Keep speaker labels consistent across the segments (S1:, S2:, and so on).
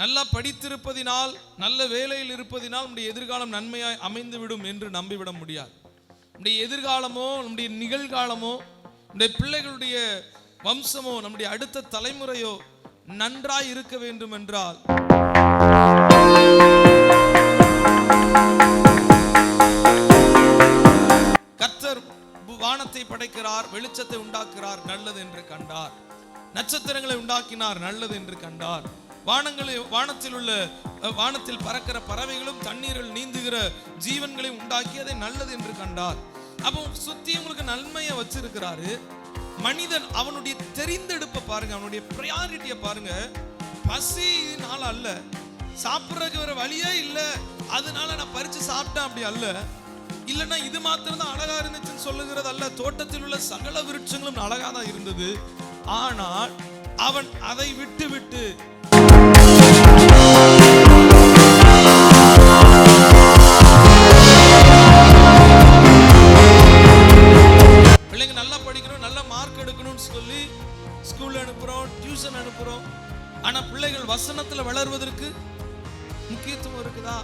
S1: நல்லா படித்திருப்பதினால், நல்ல வேலையில் இருப்பதினால் நம்முடைய எதிர்காலம் நன்மையாய் அமைந்துவிடும் என்று நம்பிவிட முடியாது. நம்முடைய எதிர்காலமோ, நம்முடைய நிகழ்காலமோ, நம்முடைய பிள்ளைகளுடைய வம்சமோ, நம்முடைய அடுத்த தலைமுறையோ நன்றாய் இருக்க வேண்டும் என்றால் கர்த்தர் வானத்தை படைக்கிறார், வெளிச்சத்தை உண்டாக்குறார், நல்லது என்று கண்டார். நட்சத்திரங்களை உண்டாக்கினார், நல்லது என்று கண்டார். வானத்தில் பறக்கிற பறவைகளும் தண்ணீரில் நீந்துகிற ஜீவன்களை உண்டாக்கி அதை நல்லது என்று கண்டார். அப்போ சுத்தி உங்களுக்கு நன்மையை வச்சிருக்கிறாரு. மனிதன் அவனுடைய தெரிந்தெடுப்பை பாருங்க, அவனுடைய பிரையாரிட்டியை பாருங்க. பசினால அல்ல, சாப்பிட்றதுக்கு வேற வழியே இல்லை அதனால நான் பறிச்சு சாப்பிட்டேன் அப்படி அல்ல. இல்லைன்னா இது மாத்திரம் தான் அழகா இருந்துச்சுன்னு சொல்லுகிறது அல்ல. தோட்டத்தில் உள்ள சகல விருட்சங்களும் அழகா தான் இருந்தது. ஆனால் அவன் அதை விட்டு விட்டு பிள்ளைங்க நல்லா படிக்கணும், நல்ல மார்க் எடுக்கணும்னு சொல்லி ஸ்கூல் அனுப்புறோம், டியூஷன் அனுப்புறோம். ஆனா பிள்ளைகள் வசனத்துல வளர்வதற்கு முக்கியத்துவம் இருக்குதா?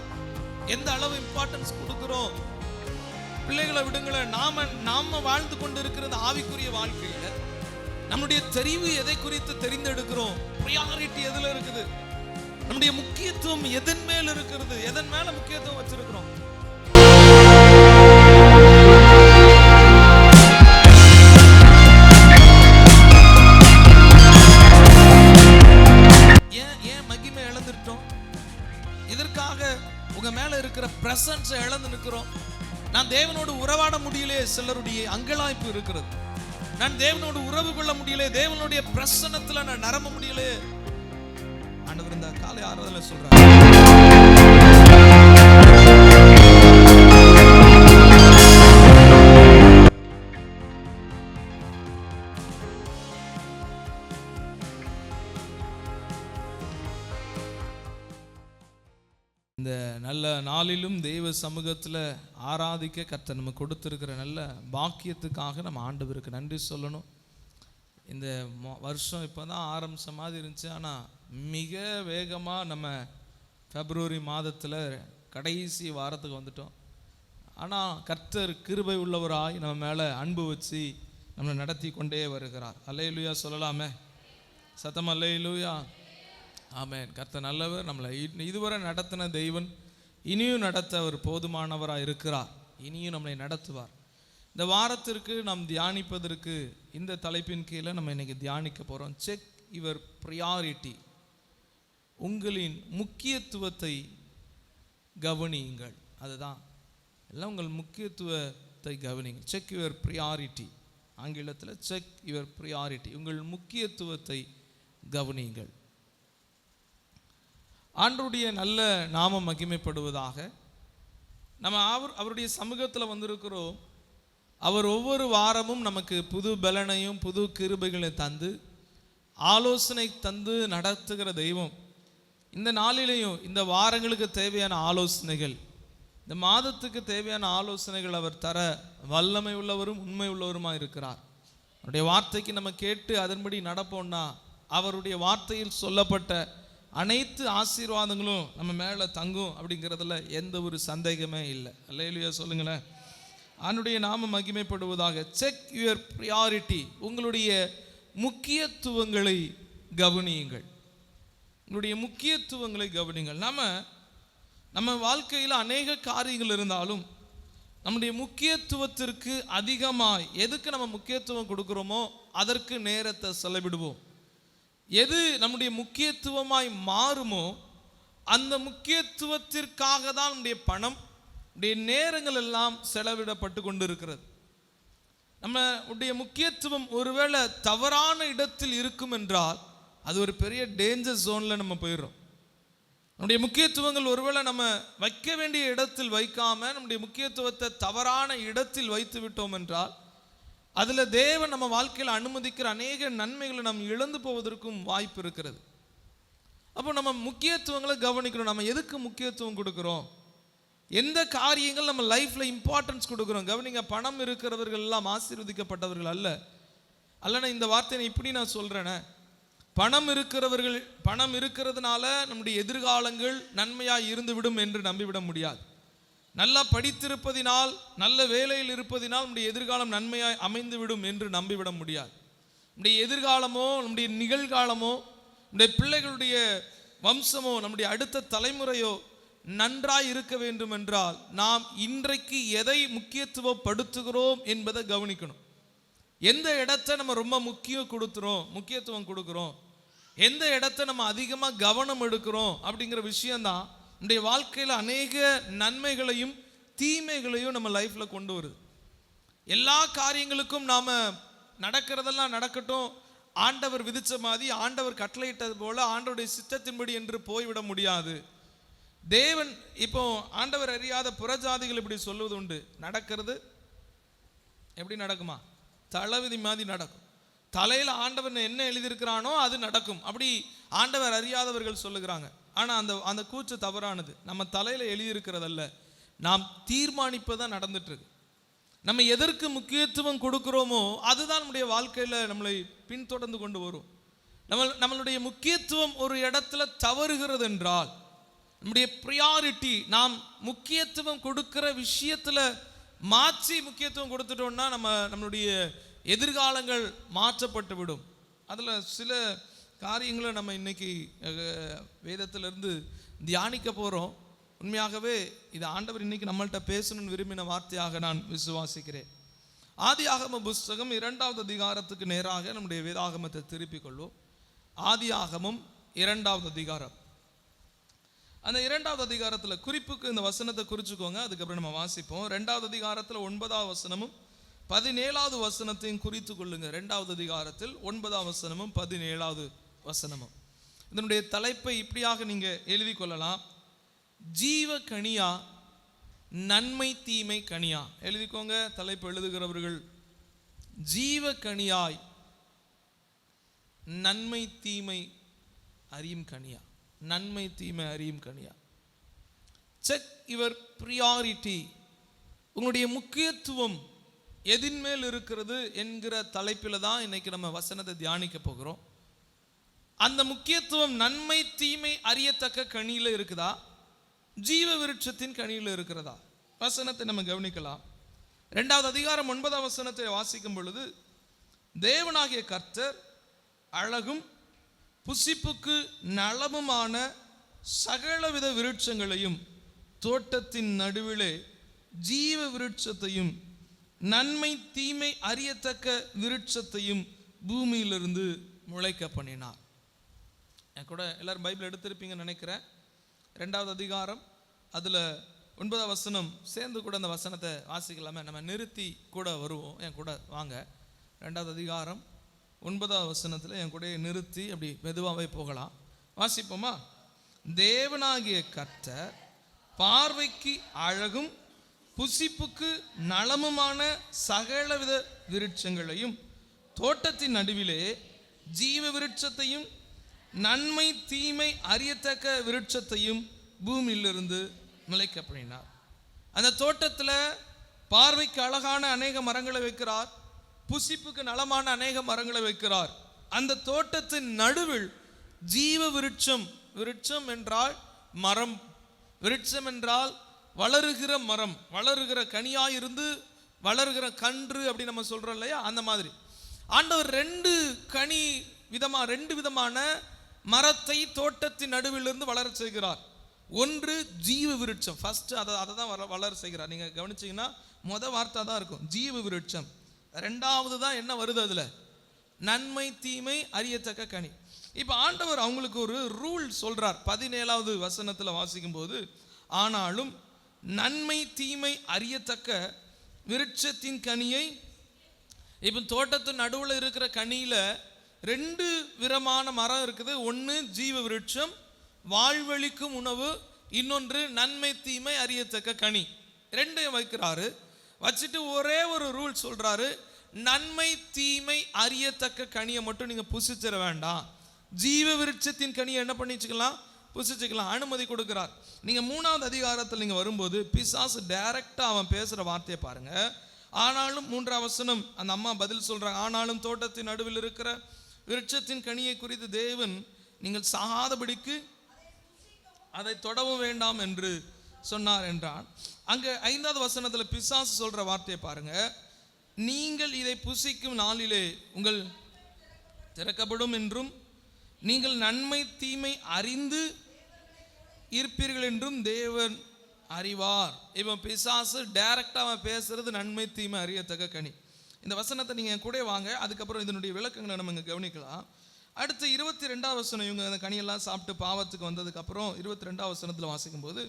S1: எந்த அளவு இம்பார்ட்டன்ஸ் கொடுக்கிறோம்? பிள்ளைகளை விடுங்களேன். நாம வாழ்ந்து கொண்டு இருக்கிற ஆவிக்குரிய வாழ்க்கையில நம்முடைய தெரிவு எதை குறித்து தெரிந்தெடுக்கிறோம்? பிரையாரிட்டி எதுல இருக்குது? நம்முடைய முக்கியத்துவம் எதன் மேல் இருக்கிறது? எதன் மேல முக்கியத்துவம் வச்சிருக்கிறோம்? ஏன் மகிமை இழந்துட்டோம்? இதற்காக உங்க மேல இருக்கிற பிரசன்ஸ் இழந்து நிற்கிறோம். நான் தேவனோடு உறவாட முடியலையே, சிலருடைய அங்கலாய்ப்பு இருக்கிறது. நான் தேவனோடு உறவு கொள்ள முடியல, தேவனுடைய பிரசன்னத்துல நான் நிரம்ப முடியல. ஆண்டவர் இந்த காலை ஆராதனை சொல்றார், இந்த நல்ல நாளிலும் தெய்வ சமூகத்தில் ஆராதிக்க கர்த்தர் நம்ம கொடுத்திருக்கிற நல்ல பாக்கியத்துக்காக நம்ம ஆண்டவருக்கு நன்றி சொல்லணும். இந்த வருஷம் இப்போ தான் ஆரம்பித்த மாதிரி இருந்துச்சு. ஆனால் மிக வேகமாக நம்ம பிப்ரவரி மாதத்தில் கடைசி வாரத்துக்கு வந்துட்டோம். ஆனால் கர்த்தர் கிருபை உள்ளவராய் நம்ம மேலே அன்பு வச்சு நம்மளை நடத்தி கொண்டே வருகிறார். அல்லேலூயா சொல்லலாமே, சத்தம் அல்லேலூயா. ஆமென். கர்த்தர் நல்லவர். நம்மளை இதுவரை நடத்தின தெய்வன் இனியும் நடத்த அவர் போதுமானவராக இருக்கிறார். இனியும் நம்மளை நடத்துவார். இந்த வாரத்திற்கு நாம் தியானிப்பதற்கு இந்த தலைப்பின் கீழே நம்ம இன்னைக்கு தியானிக்க போகிறோம். Check your priority. உங்களின் முக்கியத்துவத்தை கவனியுங்கள். அதுதான் எல்லாம், உங்கள் முக்கியத்துவத்தை கவனிங்க. Check your priority. ஆங்கிலத்தில் செக் யுவர் ப்ரியாரிட்டி. உங்கள் முக்கியத்துவத்தை கவனியுங்கள். ஆண்டவருடைய நல்ல நாமம் மகிமைப்படுவதாக. நம்ம அவருடைய சமூகத்தில் வந்திருக்கிறோம். அவர் ஒவ்வொரு வாரமும் நமக்கு புது பலனையும் புது கிருபைகளை தந்து ஆலோசனை தந்து நடத்துகிற தெய்வம். இந்த நாளிலேயும் இந்த வாரங்களுக்கு தேவையான ஆலோசனைகள், இந்த மாதத்துக்கு தேவையான ஆலோசனைகள் அவர் தர வல்லமை உள்ளவரும் உண்மை உள்ளவருமாக இருக்கிறார். அவருடைய வார்த்தைக்கு நம்ம கேட்டு அதன்படி நடப்போம்னா அவருடைய வார்த்தையில் சொல்லப்பட்ட அனைத்து ஆசீர்வாதங்களும் நம்ம மேலே தங்கும் அப்படிங்கிறதுல எந்த ஒரு சந்தேகமே இல்லை. அல்லேலூயா சொல்லுங்களேன். அவனுடைய நாம மகிமைப்படுவதாக. Check your priority. உங்களுடைய முக்கியத்துவங்களை கவனியுங்கள். உங்களுடைய முக்கியத்துவங்களை கவனியுங்கள். நம்ம வாழ்க்கையில் அநேக காரியங்கள் இருந்தாலும் நம்முடைய முக்கியத்துவத்திற்கு அதிகமாக எதுக்கு நம்ம முக்கியத்துவம் கொடுக்குறோமோ அதற்கு நேரத்தை செலவிடுவோம். எது நம்முடைய முக்கியத்துவமாய் மாறுமோ அந்த முக்கியத்துவத்திற்காக தான் நம்முடைய பணம், நம்முடைய நேரங்கள் எல்லாம் செலவிடப்பட்டு கொண்டு இருக்கிறது. நம்முடைய முக்கியத்துவம் ஒருவேளை தவறான இடத்தில் இருக்கும் என்றால் அது ஒரு பெரிய டேஞ்சர் ஜோனில் நம்ம போயிடுறோம். நம்முடைய முக்கியத்துவங்கள் ஒருவேளை நம்ம வைக்க வேண்டிய இடத்தில் வைக்காம நம்முடைய முக்கியத்துவத்தை தவறான இடத்தில் வைத்து விட்டோம் என்றால் அதில் தேவன் நம்ம வாழ்க்கையில் அனுமதிக்கிற அநேக நன்மைகளை நம்ம இழந்து போவதற்கும் வாய்ப்பு இருக்கிறது. அப்போ நம்ம முக்கியத்துவங்களை கவனிக்கணும். நம்ம எதுக்கு முக்கியத்துவம் கொடுக்குறோம், எந்த காரியங்கள் நம்ம லைஃப்பில் இம்பார்ட்டன்ஸ் கொடுக்குறோம். கவனிங்க, பணம் இருக்கிறவர்கள் எல்லாம் ஆசீர்வதிக்கப்பட்டவர்கள் அல்ல. அல்லனா இந்த வார்த்தையை இப்படி நான் சொல்கிறேனே, பணம் இருக்கிறதுனால நம்முடைய எதிர்காலங்கள் நன்மையாய் இருந்துவிடும் என்று நம்பிவிட முடியாது. நல்லா படித்திருப்பதினால், நல்ல வேலையில் இருப்பதினால் நம்முடைய எதிர்காலம் நன்மையாய் அமைந்துவிடும் என்று நம்பிவிட முடியாது. நம்முடைய எதிர்காலமோ, நம்முடைய நிகழ்காலமோ, நம்முடைய பிள்ளைகளுடைய வம்சமோ, நம்முடைய அடுத்த தலைமுறையோ நன்றாய் இருக்க வேண்டும் என்றால் நாம் இன்றைக்கு எதை முக்கியத்துவப்படுத்துகிறோம் என்பதை கவனிக்கணும். எந்த இடத்தை நம்ம ரொம்ப முக்கியத்துவம் கொடுக்குறோம், எந்த இடத்தை நம்ம அதிகமாக கவனம் எடுக்கிறோம் அப்படிங்கிற விஷயம்தான் நம்முடைய வாழ்க்கையில் அநேக நன்மைகளையும் தீமைகளையும் நம்ம லைஃப்பில் கொண்டு வருது. எல்லா காரியங்களுக்கும் நாம் நடக்கிறதெல்லாம் நடக்கட்டும், ஆண்டவர் விதித்த மாதிரி, ஆண்டவர் கட்டளையிட்டது போல, ஆண்டவருடைய சித்தத்தின்படி என்று போய்விட முடியாது. தேவன் இப்போ ஆண்டவர் அறியாத புறஜாதிகள் இப்படி சொல்லுவது உண்டு. நடக்கிறது எப்படி நடக்குமா? தளவிதி மாதிரி நடக்கும். தலையில் ஆண்டவர் என்ன எழுதியிருக்கிறானோ அது நடக்கும். அப்படி ஆண்டவர் அறியாதவர்கள் சொல்லுகிறாங்க. ஆனால் அந்த கூற்று தவறானது. நம்ம தலையில் எழுதியிருக்கிறதல்ல, நாம் தீர்மானிப்பதான் நடந்துட்டு இருக்கு. நம்ம எதற்கு முக்கியத்துவம் கொடுக்கிறோமோ அதுதான் நம்முடைய வாழ்க்கையில் நம்மளை பின்தொடர்ந்து கொண்டு வரும். நம்மளுடைய முக்கியத்துவம் ஒரு இடத்துல தவறுகிறது என்றால், நம்முடைய ப்ரியாரிட்டி, நாம் முக்கியத்துவம் கொடுக்கிற விஷயத்துல மாற்றி முக்கியத்துவம் கொடுத்துட்டோம்னா நம்மளுடைய எதிர்காலங்கள் மாற்றப்பட்டு விடும். அதில் சில காரியங்களை நம்ம இன்னைக்கு வேதத்திலிருந்து தியானிக்க போகிறோம். உண்மையாகவே இது ஆண்டவர் இன்னைக்கு நம்மள்கிட்ட பேசணும்னு விரும்பின வார்த்தையாக நான் விசுவாசிக்கிறேன். ஆதியாகம புஸ்தகம் 2வது அதிகாரத்துக்கு நேராக நம்முடைய வேதாகமத்தை திருப்பிக் கொள்வோம். ஆதியாகமம் 2வது அதிகாரம். அந்த 2வது அதிகாரத்தில் குறிப்புக்கு இந்த வசனத்தை குறிச்சுக்கோங்க, அதுக்கப்புறம் நம்ம வாசிப்போம். 2வது அதிகாரத்தில் 9வது வசனமும் 17வது வசனத்தையும் குறித்து கொள்ளுங்க. 2வது அதிகாரத்தில் 9வது வசனமும் 17வது வசனமும். இதனுடைய தலைப்பை இப்படியாக நீங்க எழுதி கொள்ளலாம்: ஜீவ கனியா, நன்மை தீமை கனியா. எழுதிக்கோங்க, தலைப்பு எழுதுகிறவர்கள். ஜீவ கனியாய், நன்மை தீமை அறியும் கனியா. நன்மை தீமை அறியும் கனியா. Check your priority. உங்களுடைய முக்கியத்துவம் எதின் மேல் இருக்கிறது என்கிற தலைப்பில் தான் இன்னைக்கு நம்ம வசனத்தை தியானிக்க போகிறோம். அந்த முக்கியத்துவம் நன்மை தீமை அறியத்தக்க கனியில் இருக்குதா, ஜீவ விருட்சத்தின் கனியில் இருக்கிறதா? வசனத்தை நம்ம கவனிக்கலாம். 2வது அதிகாரம் 9வது வசனத்தை வாசிக்கும் பொழுது, தேவனாகிய கர்த்தர் அழகும் புசிப்புக்கு நலமுமான சகலவித விருட்சங்களையும் தோட்டத்தின் நடுவிலே ஜீவ விருட்சத்தையும் நன்மை தீமை அறியத்தக்க விருட்சத்தையும் பூமியிலிருந்து முளைக்க பண்ணினார். என் கூட எல்லாரும் பைபிள் எடுத்திருப்பீங்கன்னு நினைக்கிறேன். 2வது அதிகாரம் அதில் 9வது வசனம் சேர்ந்து கூட அந்த வசனத்தை வாசிக்கலாமே. நம்ம நிறுத்தி கூட வருவோம். என் கூட வாங்க. 2வது அதிகாரம் 9வது வசனத்தில் என் கூட நிறுத்தி அப்படி மெதுவாகவே போகலாம். வாசிப்போமா? தேவனாகிய கர்த்தர் பார்வைக்கு அழகும் புசிப்புக்கு நலமுமான சகலவித விருட்சங்களையும் தோட்டத்தின் நடுவிலே ஜீவ விருட்சத்தையும் நன்மை தீமை அறியத்தக்க விருட்சத்தையும் பூமியிலிருந்து முளைக்க பண்ணினார். அந்த தோட்டத்தில் பார்வைக்கு அழகான அநேக மரங்களை வைக்கிறார், புசிப்புக்கு நலமான அநேக மரங்களை வைக்கிறார். அந்த தோட்டத்தின் நடுவில் ஜீவ விருட்சம். விருட்சம் என்றால் மரம், விருட்சம் என்றால் வளருகிற மரம், வளருகிற கனியாயிருந்து வளருகிற கன்று அப்படி நம்ம சொல்றோம் இல்லையா, அந்த மாதிரி ஆண்டவர் ரெண்டு விதமான மரத்தை தோட்டத்தின் நடுவிலிருந்து வளர செய்கிறார். ஒன்று ஜீவ விருட்சம், ஃபர்ஸ்ட் அதை தான் வளர செய்கிறார். நீங்க கவனிச்சீங்கன்னா முதல் வார்த்தை தான் இருக்கும், ஜீவ விருட்சம். 2வது தான் என்ன வருது அதுல, நன்மை தீமை அறியத்தக்க கனி. இப்ப ஆண்டவர் அவங்களுக்கு ஒரு ரூல் சொல்றார். 17வது வசனத்துல வாசிக்கும் போது, ஆனாலும் நன்மை தீமை அறியத்தக்க விருட்சத்தின் கனியை, இப்ப தோட்டத்தின் நடுவில் இருக்கிற கனியில 2 விதமான மரம் இருக்குது. ஒன்று ஜீவ விருட்சம், வாழ்வழிக்கும் உணவு. இன்னொன்று நன்மை தீமை அறியத்தக்க கனி. 2ஐயும் வைக்கிறாரு. வச்சுட்டு ஒரே ஒரு ரூல் சொல்றாரு, நன்மை தீமை அறியத்தக்க கனியை மட்டும் நீங்க புசிச்சிட வேண்டாம். ஜீவ விருட்சத்தின் கனியை என்ன பண்ணிச்சுக்கலாம், புசிச்சுக்கலாம், அனுமதி கொடுக்கிறார். நீங்க 3வது அதிகாரத்தில் நீங்க வரும்போது பிசாசு டைரக்டா அவன் பேசுற வார்த்தையை பாருங்க. ஆனாலும் 3வது வசனம் அந்த அம்மா பதில் சொல்றாங்க, ஆனாலும் தோட்டத்தின் நடுவில் இருக்கிற விருட்சத்தின் கனியை குறித்து தேவன் நீங்கள் சாகாதபடிக்கு அதை தொடவும் வேண்டாம் என்று சொன்னார் என்றான். அங்க 5வது வசனத்துல பிசாசு சொல்ற வார்த்தையை பாருங்க. நீங்கள் இதை புசிக்கும் நாளிலே உங்கள் திறக்கப்படும் என்றும் நீங்கள் நன்மை தீமை அறிந்து இருப்பீர்கள் என்றும் தேவன் அறிவார். இவன் பிசாசு டைரக்டா அவன் பேசுறது நன்மை தீமை அறியத்தக்க கனி. இந்த வசனத்தை நீங்க கூட வாங்க, அதுக்கப்புறம் இதனுடைய விளக்கங்களை நம்ம இங்க கவனிக்கலாம். அடுத்து 22வது வசனம், இவங்க அந்த கனியெல்லாம் சாப்பிட்டு பாவத்துக்கு வந்ததுக்கு அப்புறம் 22வது வசனத்துல வாசிக்கும் போது,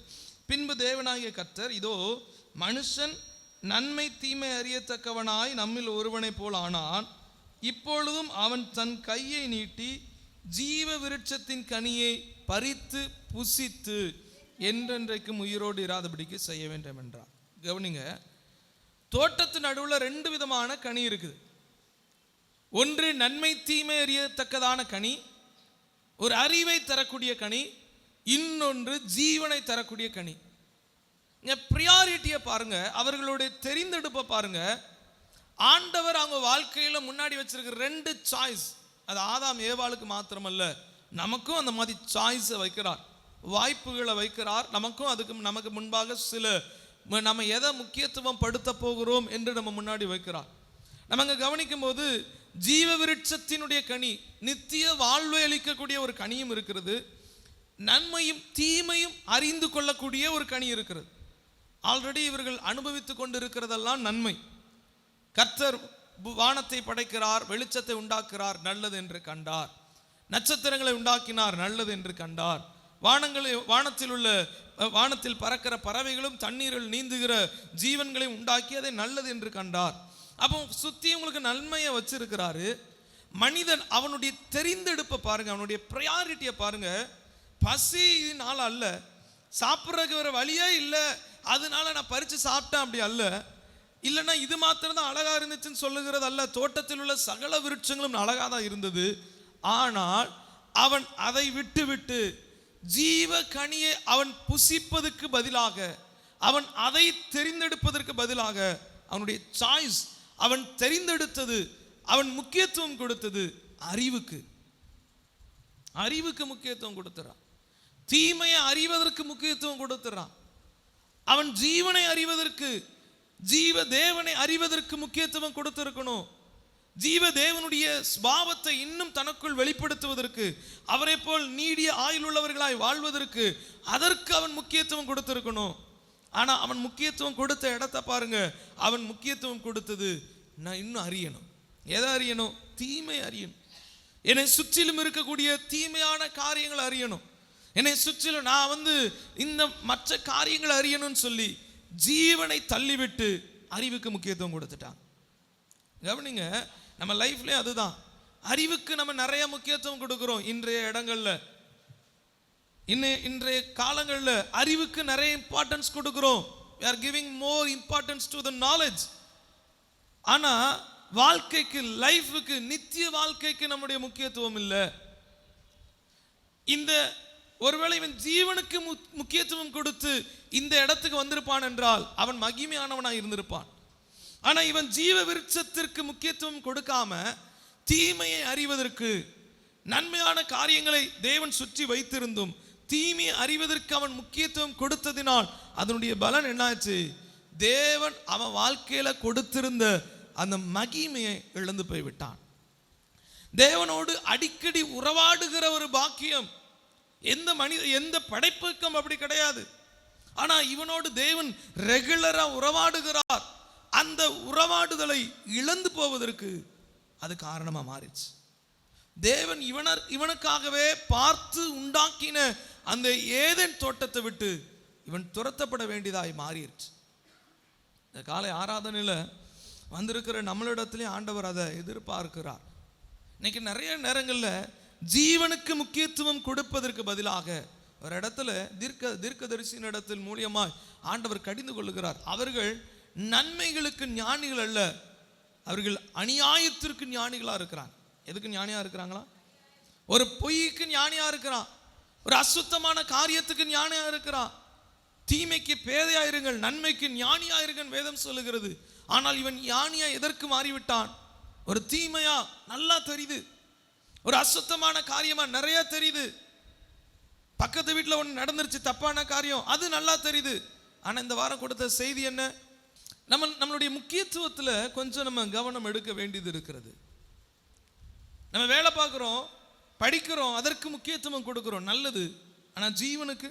S1: பின்பு தேவனாகிய கர்த்தர், இதோ மனுஷன் நன்மை தீமை அறியத்தக்கவனாய் நம்மில் ஒருவனை போல் ஆனான். இப்பொழுதும் அவன் தன் கையை நீட்டி ஜீவ விருட்சத்தின் கனியை பறித்து புசித்து என்றென்றைக்கும் உயிரோடு இராதபடிக்கு செய்ய வேண்டும் என்றார். கவனிங்க, தோட்டத்து நடுவில் 2 விதமான கனி இருக்குது. ஒன்று நன்மை தீமை அறியத்தக்கதான கனி, ஒரு அறிவை தரக்கூடிய கனி. இன்னொன்று ஜீவனை தரக்கூடிய கனி. பிரியாரிட்டியை பாருங்க, அவர்களுடைய தெரிந்தெடுப்பை பாருங்க. ஆண்டவர் அவங்க வாழ்க்கையில முன்னாடி வச்சிருக்கிற 2 சாய்ஸ். அது ஆதாம் ஏவாளுக்கு மாத்திரமல்ல, நமக்கும் அந்த மாதிரி சாய்ஸை வைக்கிறார், வாய்ப்புகளை வைக்கிறார். நமக்கு முன்பாக சில நம்ம எதை முக்கியத்துவம் படுத்த போகிறோம் என்று நம்ம முன்னாடி வைக்கிறார். நம்ம கவனிக்கும் போது ஜீவ விருட்சத்தினுடைய கனி, நித்திய வாழ்வை அளிக்கக்கூடிய ஒரு கனியும் இருக்கிறது. நன்மையும் தீமையும் அறிந்து கொள்ளக்கூடிய ஒரு கனி இருக்கிறது. ஆல்ரெடி இவர்கள் அனுபவித்துக் கொண்டிருக்கிறதெல்லாம் நன்மை. கர்த்தர் வானத்தை படைக்கிறார், வெளிச்சத்தை உண்டாக்குறார், நல்லது என்று கண்டார். நட்சத்திரங்களை உண்டாக்கினார், நல்லது என்று கண்டார். வானத்தில் பறக்கிற பறவைகளும் தண்ணீரில் நீந்துகிற ஜீவன்களையும் உண்டாக்கி அதை நல்லது என்று கண்டார். அப்போ சுத்தி உங்களுக்கு நன்மையை வச்சிருக்கிறாரு. மனிதன் அவனுடைய தெரிந்தெடுப்பை பாருங்க, அவனுடைய ப்ரையாரிட்டியை பாருங்க. பசினால அல்ல, சாப்பிட்றதுக்கு வேற வழியே இல்லை அதனால நான் பறிச்சு சாப்பிட்டேன் அப்படி அல்ல. இல்லைன்னா இது மாத்திரம் தான் அழகா இருந்துச்சுன்னு சொல்லுகிறது அல்ல. தோட்டத்தில் உள்ள சகல விருட்சங்களும் அழகா தான் இருந்தது. ஆனால் அவன் அதை விட்டு ஜீவ கனியை அவன் புசிப்பதற்கு பதிலாக, அவன் அதை தெரிந்தெடுப்பதற்கு பதிலாக, அவனுடைய சாய்ஸ், அவன் தெரிந்தெடுத்தது, அவன் முக்கியத்துவம் கொடுத்தது அறிவுக்கு முக்கியத்துவம் கொடுத்துறான். தீமையை அறிவதற்கு முக்கியத்துவம் கொடுத்துறான். அவன் ஜீவனை அறிவதற்கு, ஜீவ தேவனை அறிவதற்கு முக்கியத்துவம் கொடுத்திருக்கணும். ஜீவ தேவனுடைய ஸ்பாவத்தை இன்னும் தனக்குள் வெளிப்படுத்துவதற்கு, அவரை போல் நீடிய ஆயுள் உள்ளவர்களாய் வாழ்வதற்கு, அதற்கு அவன் முக்கியத்துவம் கொடுத்திருக்கணும். ஆனா அவன் முக்கியத்துவம் கொடுத்த இடத்தை பாருங்க. அவன் முக்கியத்துவம் கொடுத்தது, நான் இன்னும் அறியணும். எதை அறியணும்? தீமை அறியணும். என்னை சுற்றிலும் இருக்கக்கூடிய தீமையான காரியங்களை அறியணும். என்னை சுற்றிலும் நான் இந்த மற்ற காரியங்களை அறியணும்னு சொல்லி ஜீவனை தள்ளிவிட்டு அறிவுக்கு முக்கியத்துவம் கொடுத்துட்டான். கவனிங்க, நம்ம லைஃப்லயே அதுதான். அறிவுக்கு நம்ம நிறைய முக்கியத்துவம் கொடுக்கிறோம். இன்றைய இடங்கள்ல, இன்றைய காலங்கள்ல அறிவுக்கு நிறைய இம்பார்ட்டன்ஸ் கொடுக்கிறோம். we are giving more importance to the knowledge. ஆனா வாழ்க்கைக்கு, லைஃபுக்கு, நித்திய வாழ்க்கைக்கு நம்முடைய முக்கியத்துவம் இல்லை. இந்த ஒருவேளை இவன் ஜீவனுக்கு முக்கியத்துவம் கொடுத்து இந்த இடத்துக்கு வந்திருப்பான் என்றால் அவன் மகிமையானவனாய் இருந்திருப்பான். ஆனா இவன் ஜீவ விருட்சத்திற்கு முக்கியத்துவம் கொடுக்காம தீமையை அறிவதற்கு, நன்மையான காரியங்களை தேவன் சுற்றி வைத்திருந்தும் தீமையை அறிவதற்கு அவன் முக்கியத்துவம் கொடுத்ததினால் அதனுடைய பலன் என்னாச்சு? தேவன் அவன் வாழ்க்கையில கொடுத்திருந்த அந்த மகிமையை இழந்து போய்விட்டான். தேவனோடு அடிக்கடி உறவாடுகிற ஒரு பாக்கியம் எந்த படைப்புக்கும் அப்படி கிடையாது. ஆனா இவனோடு தேவன் ரெகுலரா உறவாடுகிறார். அந்த உறவாடுதலை இழந்து போவதற்கு அது காரணமா மாறிச்சு. தேவன் இவனுக்காகவே பார்த்து உண்டாக்கின அந்த ஏதேன் தோட்டத்தை விட்டு இவன் துரத்தப்பட வேண்டியதாய் மாறிடுச்சு. இந்த காலை ஆராதனையில வந்திருக்கிற நம்மளிடத்திலே ஆண்டவர் அதை எதிர்பார்க்கிறார். இன்னைக்கு நிறைய நேரங்கள்ல ஜீவனுக்கு முக்கியத்துவம் கொடுப்பதற்கு பதிலாக ஒரு இடத்துல தீர்க்கதரிசியின் இடத்தில் மூலியமாய் ஆண்டவர் கடிந்து கொள்ளுகிறார். அவர்கள் நன்மைகளுக்கு ஞானிகள் அல்ல, அவர்கள் அநியாயத்திற்கு ஞானிகளா இருக்கிறாங்க. எதுக்கு ஞானியா இருக்கிறாங்களா? ஒரு பொய்க்கு ஞானியா இருக்கிறான், ஒரு அசுத்தமான காரியத்துக்கு ஞானியா இருக்கிறான். தீமைக்கு பேதையா இருங்கள், நன்மைக்கு ஞானியா இருங்கள் வேதம் சொல்லுகிறது. ஆனால் இவன் ஞானியா எதற்கு மாறிவிட்டான்? ஒரு தீமையா நல்லா தெரியுது. ஒரு அசுத்தமான காரியமா நிறைய தெரியுது. பக்கத்து வீட்டில் ஒன்று நடந்துருச்சு, தப்பான காரியம், அது நல்லா தெரியுது. ஆனால் இந்த வாரம் கொடுத்த செய்தி என்ன? நம்மளுடைய முக்கியத்துவத்தில் கொஞ்சம் நம்ம கவனம் எடுக்க வேண்டியது இருக்கிறது. நம்ம வேலை பார்க்குறோம், படிக்கிறோம், அதற்கு முக்கியத்துவம் கொடுக்குறோம், நல்லது. ஆனால் ஜீவனுக்கு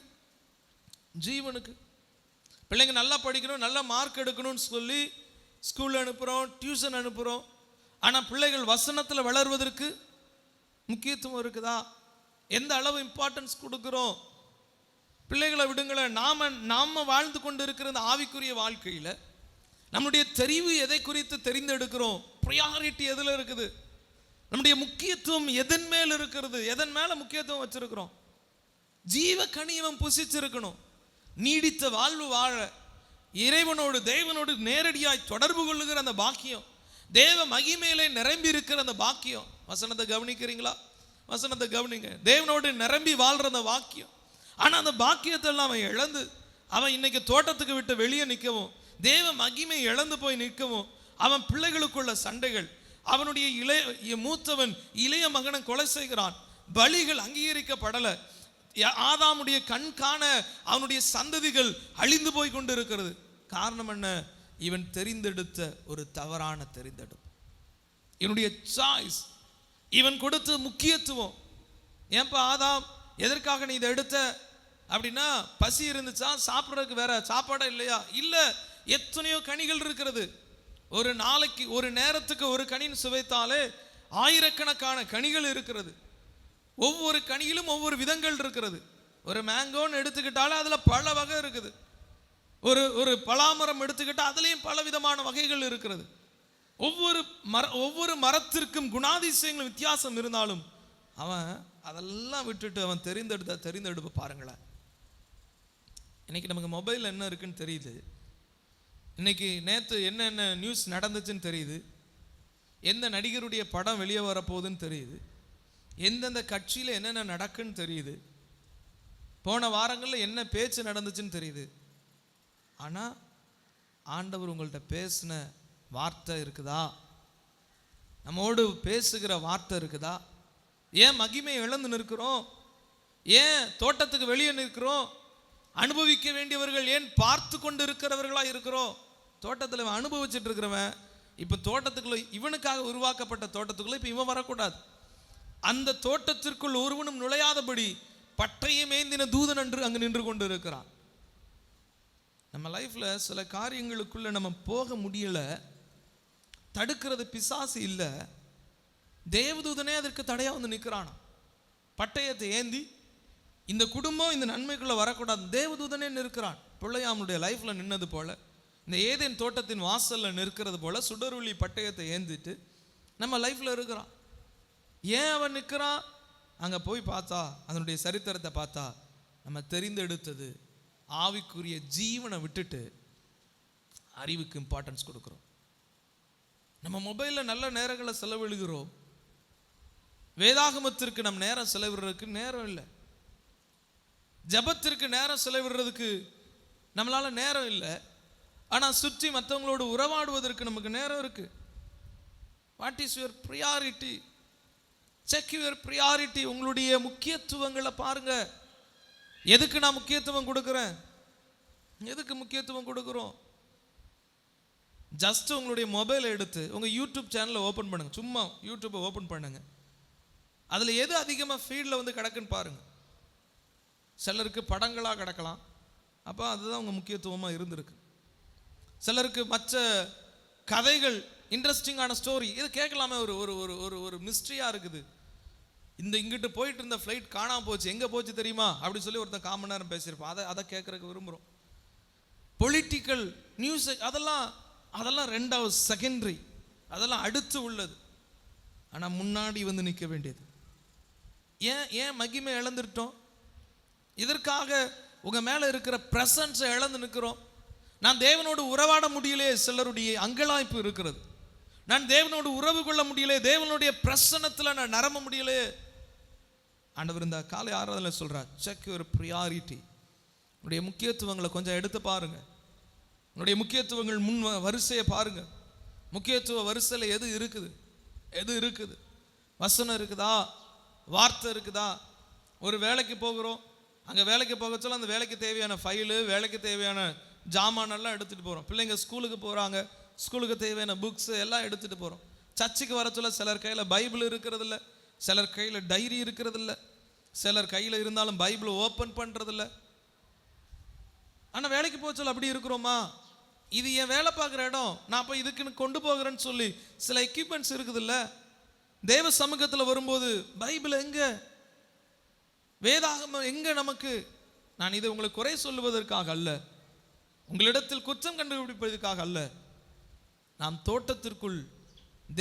S1: பிள்ளைங்க நல்லா படிக்கணும், நல்லா மார்க் எடுக்கணும்னு சொல்லி ஸ்கூலில் அனுப்புகிறோம், டியூஷன் அனுப்புகிறோம். ஆனால் பிள்ளைகள் வசனத்தில் வளர்வதற்கு முக்கியத்துவம் இருக்குதா? எந்த அளவு இம்பார்ட்டன்ஸ் கொடுக்குறோம்? பிள்ளைகளை விடுங்களேன். நாம வாழ்ந்து கொண்டு இருக்கிற இந்த ஆவிக்குரிய வாழ்க்கையில் நம்முடைய தெரிவு எதை குறித்து தெரிந்தெடுக்கிறோம்? ப்ரியாரிட்டி எதில் இருக்குது? நம்முடைய முக்கியத்துவம் எதன் மேல் இருக்கிறது? எதன் மேலே முக்கியத்துவம் வச்சிருக்கிறோம்? ஜீவ கனியவன் புசிச்சிருக்கணும். நீடித்த வாழ்வு வாழ இறைவனோடு தேவனோடு நேரடியாய் தொடர்பு கொள்ளுகிற அந்த பாக்கியம், தேவ மகிமையிலே நிரம்பி இருக்கிற அந்த பாக்கியம். வசனத்தை கவனிக்கிறீங்களா? வசனத்தை கவனிங்க. தேவனோடு நிரம்பி வாழ்ற அந்த வாக்கியம். ஆனால் அந்த பாக்கியத்தை எல்லாம் அவன் இழந்து அவன் இன்னைக்கு தோட்டத்துக்கு விட்டு வெளியே நிற்கவும், தேவ மகிமை இழந்து போய் நிற்கவும், அவன் பிள்ளைகளுக்குள்ள சண்டைகள், அவனுடைய மூத்தவன் இளைய மகனை கொலை செய்கிறான், பலிகள் அங்கீகரிக்கப்படலை, ஆதாமுடைய கண் காண அவனுடைய சந்ததிகள் அழிந்து போய் கொண்டு இருக்கிறது. காரணம் என்ன? இவன் தெரிந்தெடுத்த ஒரு தவறான தெரிந்தெடுப்பு, இவனுடைய சாய்ஸ், இவன் கொடுத்த முக்கியத்துவம். ஏன்பா ஆதாம், எதற்காக நீ இதை எடுத்த அப்படின்னா, பசி இருந்துச்சா? சாப்பிட்றதுக்கு வேற சாப்பாடா இல்லையா? இல்லை, எத்தனையோ கனிகள் இருக்கிறது. ஒரு நாளைக்கு ஒரு நேரத்துக்கு ஒரு கனின்னு சுவைத்தாலே ஆயிரக்கணக்கான கனிகள் இருக்கிறது. ஒவ்வொரு கனியிலும் ஒவ்வொரு விதங்கள் இருக்கிறது. ஒரு மேங்கோன்னு எடுத்துக்கிட்டாலே அதில் பல வகை இருக்குது. ஒரு பலாமரம் எடுத்துக்கிட்டால் அதுலேயும் பல விதமான வகைகள் இருக்கிறது. ஒவ்வொரு மரத்திற்கும் குணாதிசயங்களும் வித்தியாசம் இருந்தாலும் அவன் அதெல்லாம் விட்டுட்டு அவன் தெரிந்தெடுப்பு பாருங்களேன். இன்னைக்கு நமக்கு மொபைல் என்ன இருக்குன்னு தெரியுது, இன்னைக்கு நேற்று என்னென்ன நியூஸ் நடந்துச்சுன்னு தெரியுது, எந்த நடிகருடைய படம் வெளியே வரப்போகுதுன்னு தெரியுது, எந்தெந்த கட்சியில் என்னென்ன நடக்குன்னு தெரியுது, போன வாரங்களில் என்ன பேச்சு நடந்துச்சுன்னு தெரியுது. ஆனால் ஆண்டவர் உங்கள்கிட்ட பேசின வார்த்தை இருக்குதா? நம்மோடு பேசுகிற வார்த்தை இருக்குதா? ஏன் மகிமை இழந்து நிற்கிறோம்? ஏன் தோட்டத்துக்கு வெளியே நிற்கிறோம்? அனுபவிக்க வேண்டியவர்கள் ஏன் பார்த்து கொண்டு இருக்கிறவர்களாக இருக்கிறோம்? தோட்டத்தில் அனுபவிச்சுட்டு இருக்கிறவன் இப்போ தோட்டத்துக்குள்ள, இவனுக்காக உருவாக்கப்பட்ட தோட்டத்துக்குள்ள இப்போ இவன் வரக்கூடாது. அந்த தோட்டத்திற்குள் ஒருவனும் நுழையாதபடி பட்டையை மேந்தின தூதன் என்று அங்கு நின்று கொண்டு இருக்கிறான். நம்ம லைஃப்ல சில காரியங்களுக்குள்ள நம்ம போக முடியல, தடுக்கிறது பிசாசு இல்லை, தேவதூதனே அதற்கு தடையா வந்து நிற்கிறானா. பட்டயத்தை ஏந்தி இந்த குடும்பம் இந்த நன்மைக்குள்ள வரக்கூடாது, தேவதூதனே நிற்கிறான். பிள்ளையாமுடைய லைஃப்ல நின்னது போல, இந்த ஏதேன் தோட்டத்தின் வாசல்ல நிற்கிறது போல சுடருளி பட்டயத்தை ஏந்திட்டு நம்ம லைஃப்ல இருக்கிறான். ஏன் அவன் நிற்கிறான்? அங்கே போய் பார்த்தா, அதனுடைய சரித்திரத்தை பார்த்தா நம்ம தெரிந்தெடுத்தது ஆவிக்குரிய ஜீவனை விட்டுட்டு அறிவுக்கு இம்பார்ட்டன்ஸ் கொடுக்குறோம். நம்ம மொபைலில் நல்ல நேரங்களை செலவிடுகிறோம், வேதாகமத்திற்கு நம்ம நேரம் செலவிடுறதுக்கு நேரம் இல்லை, ஜபத்திற்கு நேரம் செலவிடுறதுக்கு நம்மளால நேரம் இல்லை. ஆனால் சுற்றி மற்றவங்களோடு உறவாடுவதற்கு நமக்கு நேரம் இருக்கு. What is your priority? Check your priority. உங்களுடைய முக்கியத்துவங்களை பாருங்க. எதுக்கு நான் முக்கியத்துவம் கொடுக்குறேன்? எதுக்கு முக்கியத்துவம் கொடுக்குறோம்? ஜஸ்ட் உங்களுடைய மொபைலை எடுத்து உங்கள் யூடியூப் சேனலை ஓப்பன் பண்ணுங்க. சும்மா யூடியூப்பை ஓப்பன் பண்ணுங்க. அதில் எது அதிகமாக ஃபீல்டில் வந்து கிடக்குன்னு பாருங்க. சிலருக்கு படங்களாக கிடக்கலாம், அப்போ அதுதான் உங்கள் முக்கியத்துவமாக இருந்திருக்கு. சிலருக்கு மற்ற கதைகள், இன்ட்ரெஸ்டிங்கான ஸ்டோரி, இது கேட்கலாமே, ஒரு ஒரு ஒரு ஒரு மிஸ்ட்ரியாக இருக்குது. இங்கிட்டு போயிட்டு இருந்த ஃப்ளைட் காணாமல் போச்சு, எங்கே போச்சு தெரியுமா அப்படி சொல்லி ஒருத்தன் காமன் நேரம் பேசியிருப்பான். அதை கேட்குறதுக்கு விரும்புகிறோம். பொலிட்டிக்கல் நியூஸ் அதெல்லாம் ரெண்டாவது, செகண்டரி, அதெல்லாம் அடுத்து உள்ளது. ஆனால் முன்னாடி வந்து நிற்க வேண்டியது. ஏன் மகிமை இழந்துட்டோம்? இதற்காக உங்கள் மேலே இருக்கிற ப்ரெசன்ஸை இழந்து நிற்கிறோம். நான் தேவனோடு உறவாட முடியலையே, சிலருடைய அங்கலாய்ப்பு இருக்கிறது. நான் தேவனோடு உறவு கொள்ள முடியலையே, தேவனுடைய பிரசன்னத்தில் நான் நிரம்ப முடியலையே. ஆண்டவர் இந்த காலை ஆராதனை சொல்கிறார், செக் யுவர் ப்ரியாரிட்டி. உன்னுடைய முக்கியத்துவங்களை கொஞ்சம் எடுத்து பாருங்க. உன்னுடைய முக்கியத்துவங்கள் முன் வரிசையை பாருங்க. முக்கியத்துவ வரிசையில் எது இருக்குது? வசனம் இருக்குதா? வார்த்தை இருக்குதா? ஒரு வேலைக்கு போகிறோம், அங்கே வேலைக்கு போக சொல்ல அந்த வேலைக்கு தேவையான ஃபைலு, வேலைக்கு தேவையான ஜாமானெல்லாம் எடுத்துகிட்டு போகிறோம். பிள்ளைங்க ஸ்கூலுக்கு போகிறாங்க, ஸ்கூலுக்கு தேவையான புக்ஸு எல்லாம் எடுத்துகிட்டு போகிறோம். சர்ச்சுக்கு வர சொல்ல சிலர் கையில் பைபிள் இருக்கிறதில்ல, சிலர் கையில் டைரி இருக்கிறதில்ல, சிலர் கையில் இருந்தாலும் பைபிள் ஓப்பன் பண்ணுறதில்ல. ஆனால் வேலைக்கு போக சொல்ல அப்படி இருக்கிறோமா? இது என் வேலை பார்க்குற இடம், நான் அப்போ இதுக்குன்னு கொண்டு போகிறேன்னு சொல்லி சில எக்யூப்மெண்ட்ஸ் இருக்குதுல்ல. தேவ சமூகத்தில் வரும்போது பைபிள் எங்கே, வேதாகமம் எங்கே நமக்கு? நான் இதை உங்களுக்கு குறை சொல்லுவதற்காக அல்ல, உங்களிடத்தில் குற்றம் கண்டுபிடிப்பதற்காக அல்ல. நாம் தோட்டத்திற்குள்,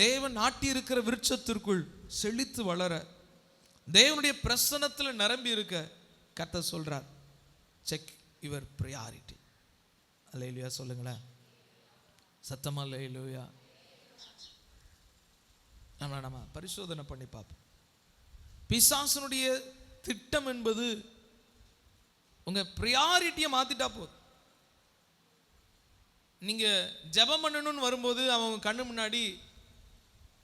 S1: தேவன் நாட்டி இருக்கிற விருட்சத்திற்குள் செழித்து வளர, தேவனுடைய பிரசன்னத்தில் நிரம்பி இருக்க கர்த்தர் சொல்றார், செக் யுவர் ப்ரையாரிட்டி. அல்லேலூயா சொல்லுங்களேன், சத்தமா அல்லேலூயா. நம்ம பரிசோதனை பண்ணி பார்ப்போம். பிசாசனுடைய திட்டம் என்பது உங்க ப்ரையாரிட்டியை மாத்திட்டா போதும். நீங்க ஜெபம் பண்ணணும்னு வரும்போது அவன் கண்ணு முன்னாடி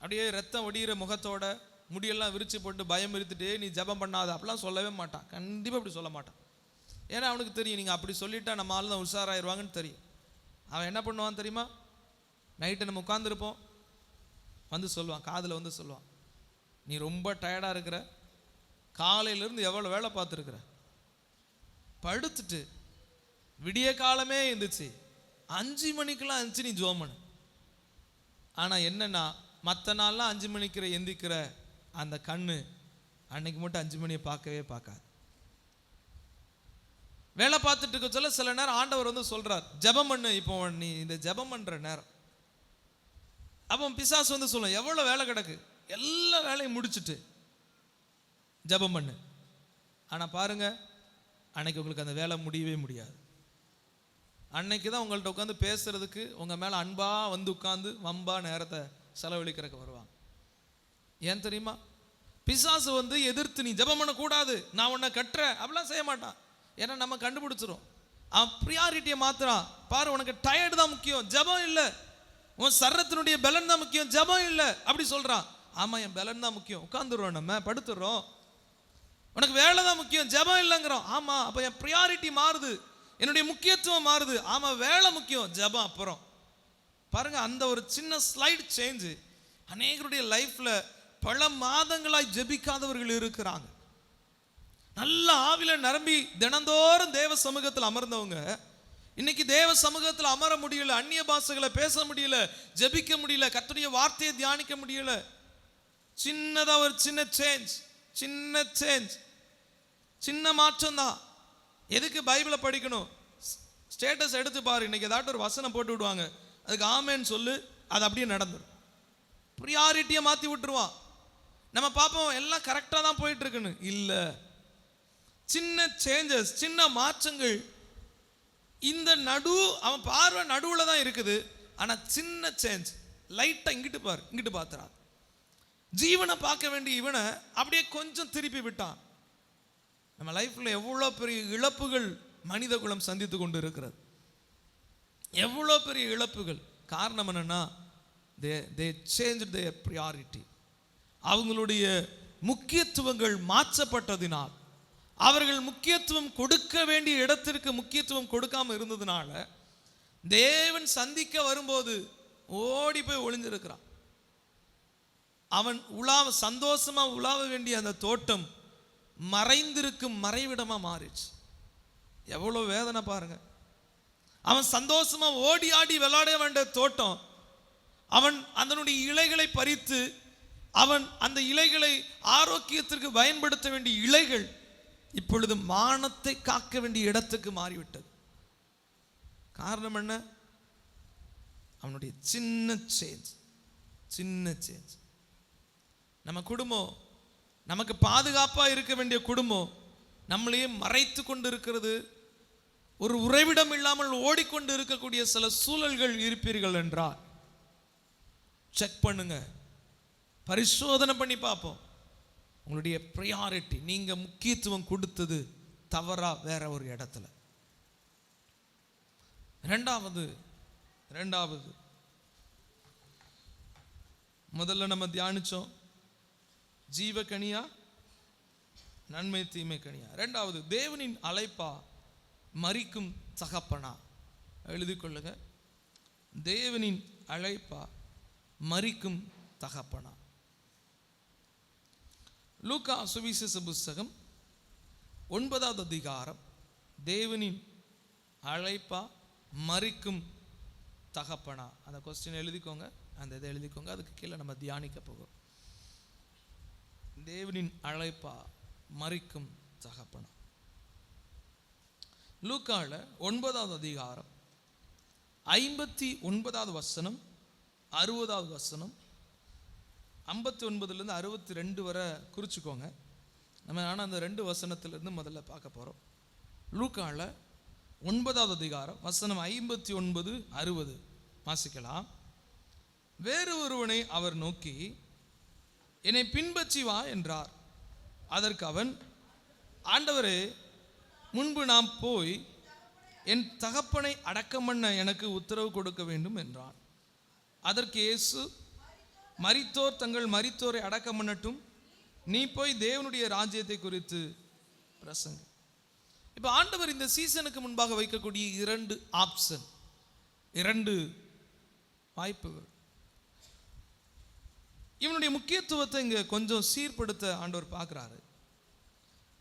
S1: அப்படியே ரத்தம் வடிகிற முகத்தோட முடியெல்லாம் விரிச்சு போட்டு பயம் இருந்துட்டு நீ ஜெபம் பண்ணாத அப்படிலாம் சொல்லவே மாட்டான். கண்டிப்பாக அப்படி சொல்ல மாட்டான். ஏன்னா அவனுக்கு தெரியும் நீங்கள் அப்படி சொல்லிட்டா நம்ம ஆள் தான் உஷாராயிருவாங்கன்னு தெரியும். அவன் என்ன பண்ணுவான் தெரியுமா? நைட்டு நம்ம உட்காந்துருப்போம், வந்து சொல்லுவான், காதில் வந்து சொல்லுவான், நீ ரொம்ப டயர்டாக இருக்கிற, காலையிலேருந்து எவ்வளோ வேலை பார்த்துருக்குற, படுத்துட்டு விடிய காலமே இருந்துச்சு 5 மணிக்கெல்லாம் இருந்துச்சு நீ ஜோம் பண்ணு. ஆனால் என்னன்னா மற்ற நாள்லாம் 5 மணிக்கு எந்திக்கிற அந்த கண்ணு அன்னைக்கு மட்டும் 5 மணியை பார்க்கவே பார்க்காது. வேலை பார்த்துட்டு இருக்க சொல்ல சில நேரம் ஆண்டவர் வந்து சொல்றார், ஜெபம் பண்ணு, இப்போ நீ இந்த ஜெபம் பண்ற நேரம். அப்போ பிசாசு வந்து சொல்லும், எவ்வளோ வேலை கிடக்கு, எல்லா வேலையும் முடிச்சுட்டு ஜெபம் பண்ணு. ஆனால் பாருங்க, அன்னைக்கு உங்களுக்கு அந்த வேலை முடியவே முடியாது. அன்னைக்கு தான் உங்கள்கிட்ட உட்காந்து பேசுறதுக்கு உங்கள் மேலே அன்பா வந்து உட்காந்து வம்பா நேரத்தை செலவழிக்கிறதுக்கு வருவாங்க. ஏன் தெரியுமா? பிசாசு வந்து எதிர்த்து நீ ஜெபம் பண்ணக்கூடாது, நான் உன்னை கட்டுறேன் அப்படிலாம் செய்ய மாட்டான். ஏன்னா நம்ம கண்டுபிடிச்சிரும். அவன் ப்ரியாரிட்டியை மாத்துறான். பாரு, உனக்கு டயர்டு தான் முக்கியம், ஜெபம் இல்லை. உன் சரத்தினுடைய பலன் தான் முக்கியம், ஜெபம் இல்லை அப்படி சொல்றான். ஆமா, என் பலன் தான் முக்கியம், உட்காந்துடுறோம், நம்ம படுத்துடுறோம். உனக்கு வேலை தான் முக்கியம், ஜெபம் இல்லைங்கிறோம். ஆமா, அப்போ என் ப்ரியாரிட்டி மாறுது, என்னுடைய முக்கியத்துவம் மாறுது. ஆமா, வேலை முக்கியம், ஜெபம் அப்புறம். பாருங்க, அந்த ஒரு சின்ன ஸ்லைட் சேஞ்சு அநேகருடைய லைஃப்ல பல மாதங்களாய் ஜெபிக்காதவர்கள் இருக்கிறாங்க. நல்ல ஆவில நிரம்பி தினந்தோறும் தேவ சமூகத்தில் அமர்ந்தவங்க இன்னைக்கு தேவ சமூகத்தில் அமர முடியல, அந்நிய பாஷைகளை பேச முடியல, ஜெபிக்க முடியல, கர்த்தருடைய வார்த்தையை தியானிக்க முடியல. சின்னதா ஒரு சின்ன சேஞ்ச், சின்ன மாற்றம் தான். எதுக்கு பைபிளை படிக்கணும்? ஸ்டேட்டஸ் எடுத்து பாரு, இன்னைக்கு ஏதாட்டும் ஒரு வசனம் போட்டு விடுவாங்க, அதுக்கு ஆமேன்னு சொல்லு, அது அப்படியே நடந்துடும். ப்ரியாரிட்டியை மாற்றி விட்டுருவான். நம்ம பார்ப்போம் எல்லாம் கரெக்டாக தான் போயிட்டு இருக்குன்னு. இல்லை, சின்ன சேஞ்சஸ், சின்ன மாற்றங்கள். இந்த அவன் பார்வை நடுவில் தான் இருக்குது. ஆனால் சின்ன சேஞ்ச், லைட்டாக இங்கிட்டு பாரு, இங்கிட்டு பார்த்துறா. ஜீவனை பார்க்க வேண்டிய இவனை அப்படியே கொஞ்சம் திருப்பி விட்டான். நம்ம லைஃப்பில் எவ்வளோ பெரிய இழப்புகள் மனித குலம் சந்தித்து கொண்டு இருக்கிறது, எவ்வளோ பெரிய இழப்புகள். காரணம் என்னன்னா, they changed their priority. அவங்களுடைய முக்கியத்துவங்கள் மாற்றப்பட்டதினால், அவர்கள் முக்கியத்துவம் கொடுக்க வேண்டிய இடத்திற்கு முக்கியத்துவம் கொடுக்காம இருந்ததுனால தேவன் சந்திக்க வரும்போது ஓடி போய் ஒளிஞ்சிருக்கிறான். அவன் சந்தோஷமா உலாவ வேண்டிய அந்த தோட்டம் மறைந்திருக்கும் மறைவிடமா மாறிடுச்சு. எவ்வளவு வேதனை பாருங்க. அவன் சந்தோஷமா ஓடி ஆடி விளையாட வேண்டிய தோட்டம், அவன் அதனுடைய இலைகளை பறித்து அவன் அந்த இலைகளை ஆரோக்கியத்திற்கு பயன்படுத்த வேண்டிய இலைகள் இப்பொழுது மானத்தை காக்க வேண்டிய இடத்துக்கு மாறிவிட்டது. காரணம் என்ன? அவனுடைய சின்ன சேஞ்ச். நம்ம குடும்பம், நமக்கு பாதுகாப்பா இருக்க வேண்டிய குடும்பம் நம்மளையே மறைத்து கொண்டு இருக்கிறது. ஒரு உறைவிடம் இல்லாமல் ஓடிக்கொண்டு இருக்கக்கூடிய சில சூழல்கள் இருப்பீர்கள் என்றால் செக் பண்ணுங்க, பரிசோதனை பண்ணி பார்ப்போம். உங்களுடைய ப்ரையாரிட்டி, நீங்க முக்கியத்துவம் கொடுத்தது தவறா வேற ஒரு இடத்துல. ரெண்டாவது முதல்ல நம்ம தியானிச்சோம், ஜீவகனியா நன்மை தீமை கனியா. இரண்டாவது, தேவனின் அழைப்பா மரிக்கும் தகப்பனா. எழுதி கொள்ளுங்க, தேவனின் அழைப்பா மரிக்கும் தகப்பனா. லூக்கா சுவிசேஷ புஸ்தகம் 9வது அதிகாரம், தேவனின் அழைப்பா மரிக்கும் தகப்பனா. அந்த கொஸ்டின் எழுதிக்கோங்க, அந்த இதை எழுதிக்கோங்க. அதுக்கு கீழே நம்ம தியானிக்க போகிறோம். தேவனின் அழைப்பா மரிக்கும் தகப்பனா. லூக்கால 9வது அதிகாரம் 59வது வசனம், 60வது வசனம், 59லேருந்து 62 வரை குறிச்சுக்கோங்க. நம்ம ஆனால் அந்த 2 வசனத்திலிருந்து முதல்ல பார்க்க போகிறோம். லூக்கால 9வது அதிகாரம் வசனம் 59, 60 வாசிக்கலாம். வேறு ஒருவனை அவர் நோக்கி, என்னை பின்பற்றி வா என்றார். அதற்கு அவன், ஆண்டவரே, முன்பு நாம் போய் என் தகப்பனை அடக்கம் பண்ண எனக்கு உத்தரவு கொடுக்க வேண்டும் என்றான். அதற்கு இயேசு, மரித்தோர் தங்கள் மரித்தோரை அடக்கம் பண்ணட்டும், நீ போய் தேவனுடைய ராஜ்யத்தை குறித்து பிரசங்க. இப்போ ஆண்டவர் இந்த சீசனுக்கு முன்பாக வைக்கக்கூடிய 2 ஆப்ஷன், 2 வாய்ப்புகள். இவனுடைய முக்கியத்துவத்தை இங்கே கொஞ்சம் சீர்படுத்த ஆண்டவர் பார்க்குறாரு.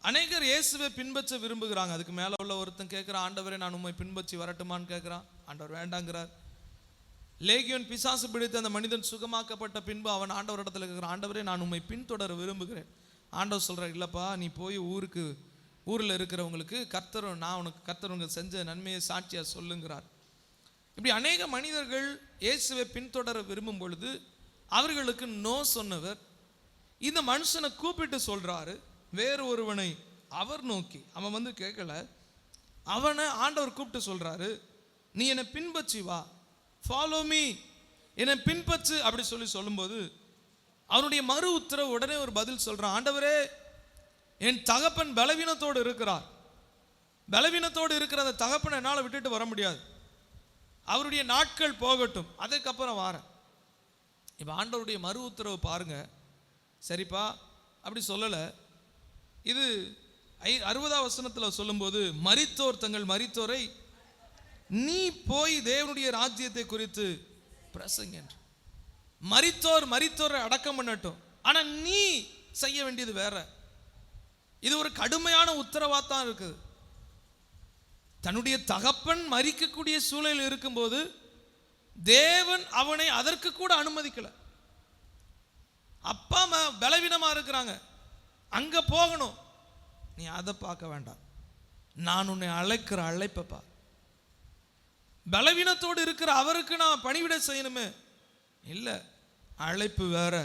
S1: அநேகர் இயேசுவை பின்பற்ற விரும்புகிறாங்க. அதுக்கு மேலே உள்ள ஒருத்தன் கேட்குறான், ஆண்டவரே நான் உண்மை பின்பற்றி வரட்டுமான்னு கேட்குறான். ஆண்டவர் வேண்டாங்கிறார். லேகியோன் பிசாசு பிடித்து அந்த மனிதன் சுகமாக்கப்பட்ட பின்பு அவன் ஆண்டவர் இடத்துல கேட்குறான், ஆண்டவரே நான் உண்மை பின்தொடர விரும்புகிறேன். ஆண்டவர் சொல்கிறார், இல்லைப்பா, நீ போய் ஊரில் இருக்கிறவங்களுக்கு நான் உனக்கு கர்த்தர் செஞ்ச நன்மையை சாட்சியாக சொல்லுங்கிறார். இப்படி அநேக மனிதர்கள் இயேசுவை பின்தொடர விரும்பும் பொழுது அவர்களுக்கு நோ சொன்னவர் இந்த மனுஷனை கூப்பிட்டு சொல்றாரு. வேறு ஒருவனை அவர் நோக்கி, அவன் கேட்கல, அவனை ஆண்டவர் கூப்பிட்டு சொல்றாரு, நீ என்னை பின்பற்றி வா, ஃபாலோ மீ, என்னை பின்பற்று அப்படி சொல்லும்போது அவனுடைய மறு உத்தரவு உடனே ஒரு பதில் சொல்றான், ஆண்டவரே என் தகப்பன் பலவீனத்தோடு இருக்கிறார், பலவீனத்தோடு இருக்கிற அந்த தகப்பனை என்னால் விட்டுட்டு வர முடியாது, அவருடைய நாட்கள் போகட்டும், அதுக்கப்புறம் வாரேன். இப்போ ஆண்டவருடைய மறு உத்தரவு பாருங்க. சரிப்பா அப்படி சொல்லலை. இது 60வது வசனத்தில் சொல்லும்போது, மரித்தோர் தங்கள் மரித்தோரை நீ போய் தேவனுடைய ராஜ்யத்தை குறித்து பிரசங்க. மரித்தோரை அடக்கம் பண்ணட்டும், ஆனா நீ செய்ய வேண்டியது வேற. இது ஒரு கடுமையான உத்தரவாத்தான் இருக்குது. தன்னுடைய தகப்பன் மரிக்கக்கூடிய சூழல் இருக்கும்போது தேவன் அவனை அதற்கு கூட அனுமதிக்கல. அப்பா அம்மா பலவீனமா இருக்கிறாங்க, அங்க போகணும், நீ அதை பார்க்க வேண்டாம், நான் உன்னை அழைக்கிற அழைப்பப்பா. பலவீனத்தோடு இருக்கிற அவருக்கு நான் பணிவிட செய்யணுமே, இல்லை, அழைப்பு வேற.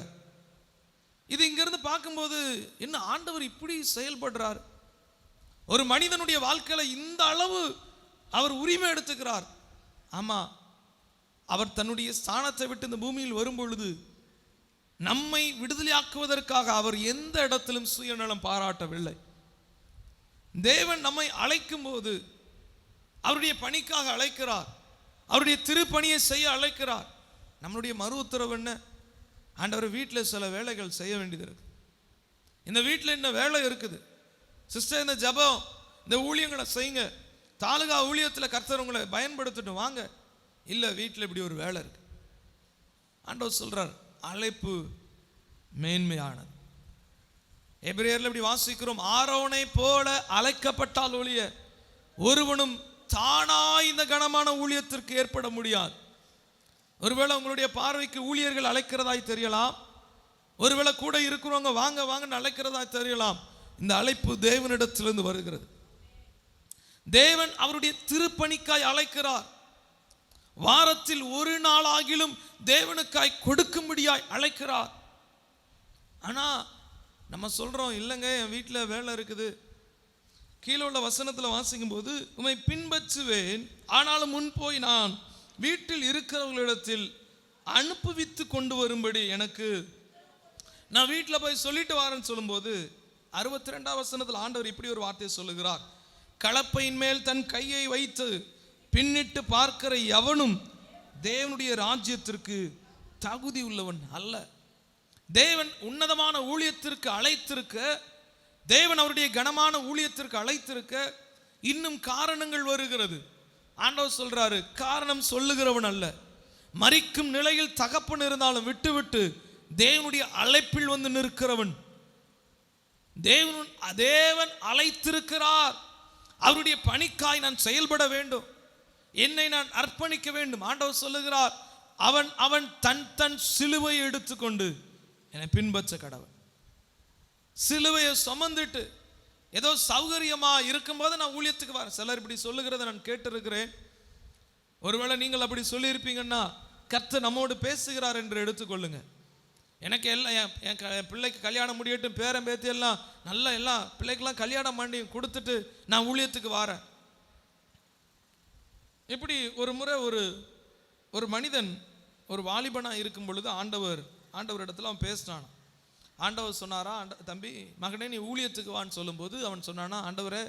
S1: இது இங்கிருந்து பார்க்கும்போது என்ன ஆண்டவர் இப்படி செயல்படுறார், ஒரு மனிதனுடைய வாழ்க்கையில இந்த அளவு அவர் உரிமை எடுத்துக்கிறார். ஆமா, அவர் தன்னுடைய ஸ்தானத்தை விட்டு இந்த பூமியில் வரும் பொழுது நம்மை விடுதலையாக்குவதற்காக அவர் எந்த இடத்திலும் சுயநலம் பாராட்டவில்லை. தேவன் நம்மை அழைக்கும் போது அவருடைய பணிக்காக அழைக்கிறார், அவருடைய திருப்பணியை செய்ய அழைக்கிறார். நம்மளுடைய மறு உத்தரவு என்ன? ஆண்டவர் வீட்டில் சில வேலைகள் செய்ய வேண்டியது இருக்கு, இந்த வீட்டில் என்ன வேலை இருக்குது சிஸ்டர், இந்த ஜபம் இந்த ஊழியங்களை செய்யுங்க, தாலுகா ஊழியத்தில் கர்த்தர் உங்களை பயன்படுத்தட்டும் வாங்க. இல்லை, வீட்டில் இப்படி ஒரு வேலை இருக்கு. ஆண்டவர் சொல்றார், அழைப்பு மேன்மையானது. எபிரேயர்ல இப்படி வாசிக்கிறோம், ஆரோனை போல அழைக்கப்பட்டால் ஒழிய ஒருவனும் தானாய் இந்த கனமான ஊழியத்திற்கு ஏற்பட முடியாது. ஒருவேளை உங்களுடைய பார்வைக்கு ஊழியர்கள் அழைக்கிறதாய் தெரியலாம், ஒருவேளை கூட இருக்கிறவங்க வாங்க வாங்கன்னு அழைக்கிறதாய் தெரியலாம். இந்த அழைப்பு தேவனிடத்திலிருந்து வருகிறது. தேவன் அவருடைய திருப்பணிக்காய் அழைக்கிறார். வாரத்தில் ஒரு நாள் ஆகிலும் தேவனுக்காய் கொடுக்கும்படியாய் அழைக்கிறார். ஆனா நம்ம சொல்றோம், இல்லைங்க என் வீட்டில் வேலை இருக்குது. கீழே உள்ள வசனத்தில் வாசிக்கும் போது, உம்மை பின்பற்றுவேன், ஆனாலும் முன் போய் நான் வீட்டில் இருக்கிறவர்களிடத்தில் அனுப்புவித்து கொண்டு வரும்படி நான் வீட்டில் போய் சொல்லிட்டு வரேன்னு சொல்லும்போது 62வது வசனத்தில் ஆண்டவர் இப்படி ஒரு வார்த்தையை சொல்லுகிறார், கலப்பையின் மேல் தன் கையை வைத்து பின்னிட்டு பார்க்கிற எவனும் தேவனுடைய ராஜ்யத்திற்கு தகுதி உள்ளவன் அல்ல. தேவன் உன்னதமான ஊழியத்திற்கு அழைத்திருக்க தேவன் அவருடைய கனமான ஊழியத்திற்கு அழைத்திருக்க இன்னும் காரணங்கள் வருகிறது. ஆண்டவர் சொல்றாரு, காரணம் சொல்லுகிறவன் அல்ல, மரிக்கும் நிலையில் தகப்பன் இருந்தாலும் விட்டுவிட்டு தேவனுடைய அழைப்பில் வந்து நிற்கிறவன். தேவன் அழைத்திருக்கிறார். அவருடைய பணிக்காய் நான் செயல்பட வேண்டும், என்னை நான் அர்ப்பணிக்க வேண்டும். ஆண்டவர் சொல்லுகிறார், அவன் தன் சிலுவையை எடுத்துக்கொண்டு என்னை பின்பற்ற கடவன். சிலுவையை சுமந்துட்டு ஏதோ சௌகரியமா இருக்கும்போது நான் ஊழியத்துக்கு வரேன். சிலர் இப்படி சொல்லுகிறத நான் கேட்டிருக்கிறேன். ஒருவேளை நீங்கள் அப்படி சொல்லியிருப்பீங்கன்னா கர்த்தர் நம்மோடு பேசுகிறார் என்று எடுத்துக்கொள்ளுங்க. எனக்கு எல்லாம் என் பிள்ளைக்கு கல்யாணம் முடியட்டும், பேரன் பேத்தி எல்லாம் நல்லா எல்லாம் பிள்ளைக்கெல்லாம் கல்யாணம் பண்ணி கொடுத்துட்டு நான் ஊழியத்துக்கு வரேன். இப்படி ஒரு முறை ஒரு மனிதன் ஒரு வாலிபனாக இருக்கும் பொழுது ஆண்டவர் இடத்துல அவன் பேசினான். ஆண்டவர் சொன்னாரா, தம்பி மகனே நீ ஊழியத்துக்கு வான்னு சொல்லும்போது அவன் சொன்னானா, ஆண்டவரே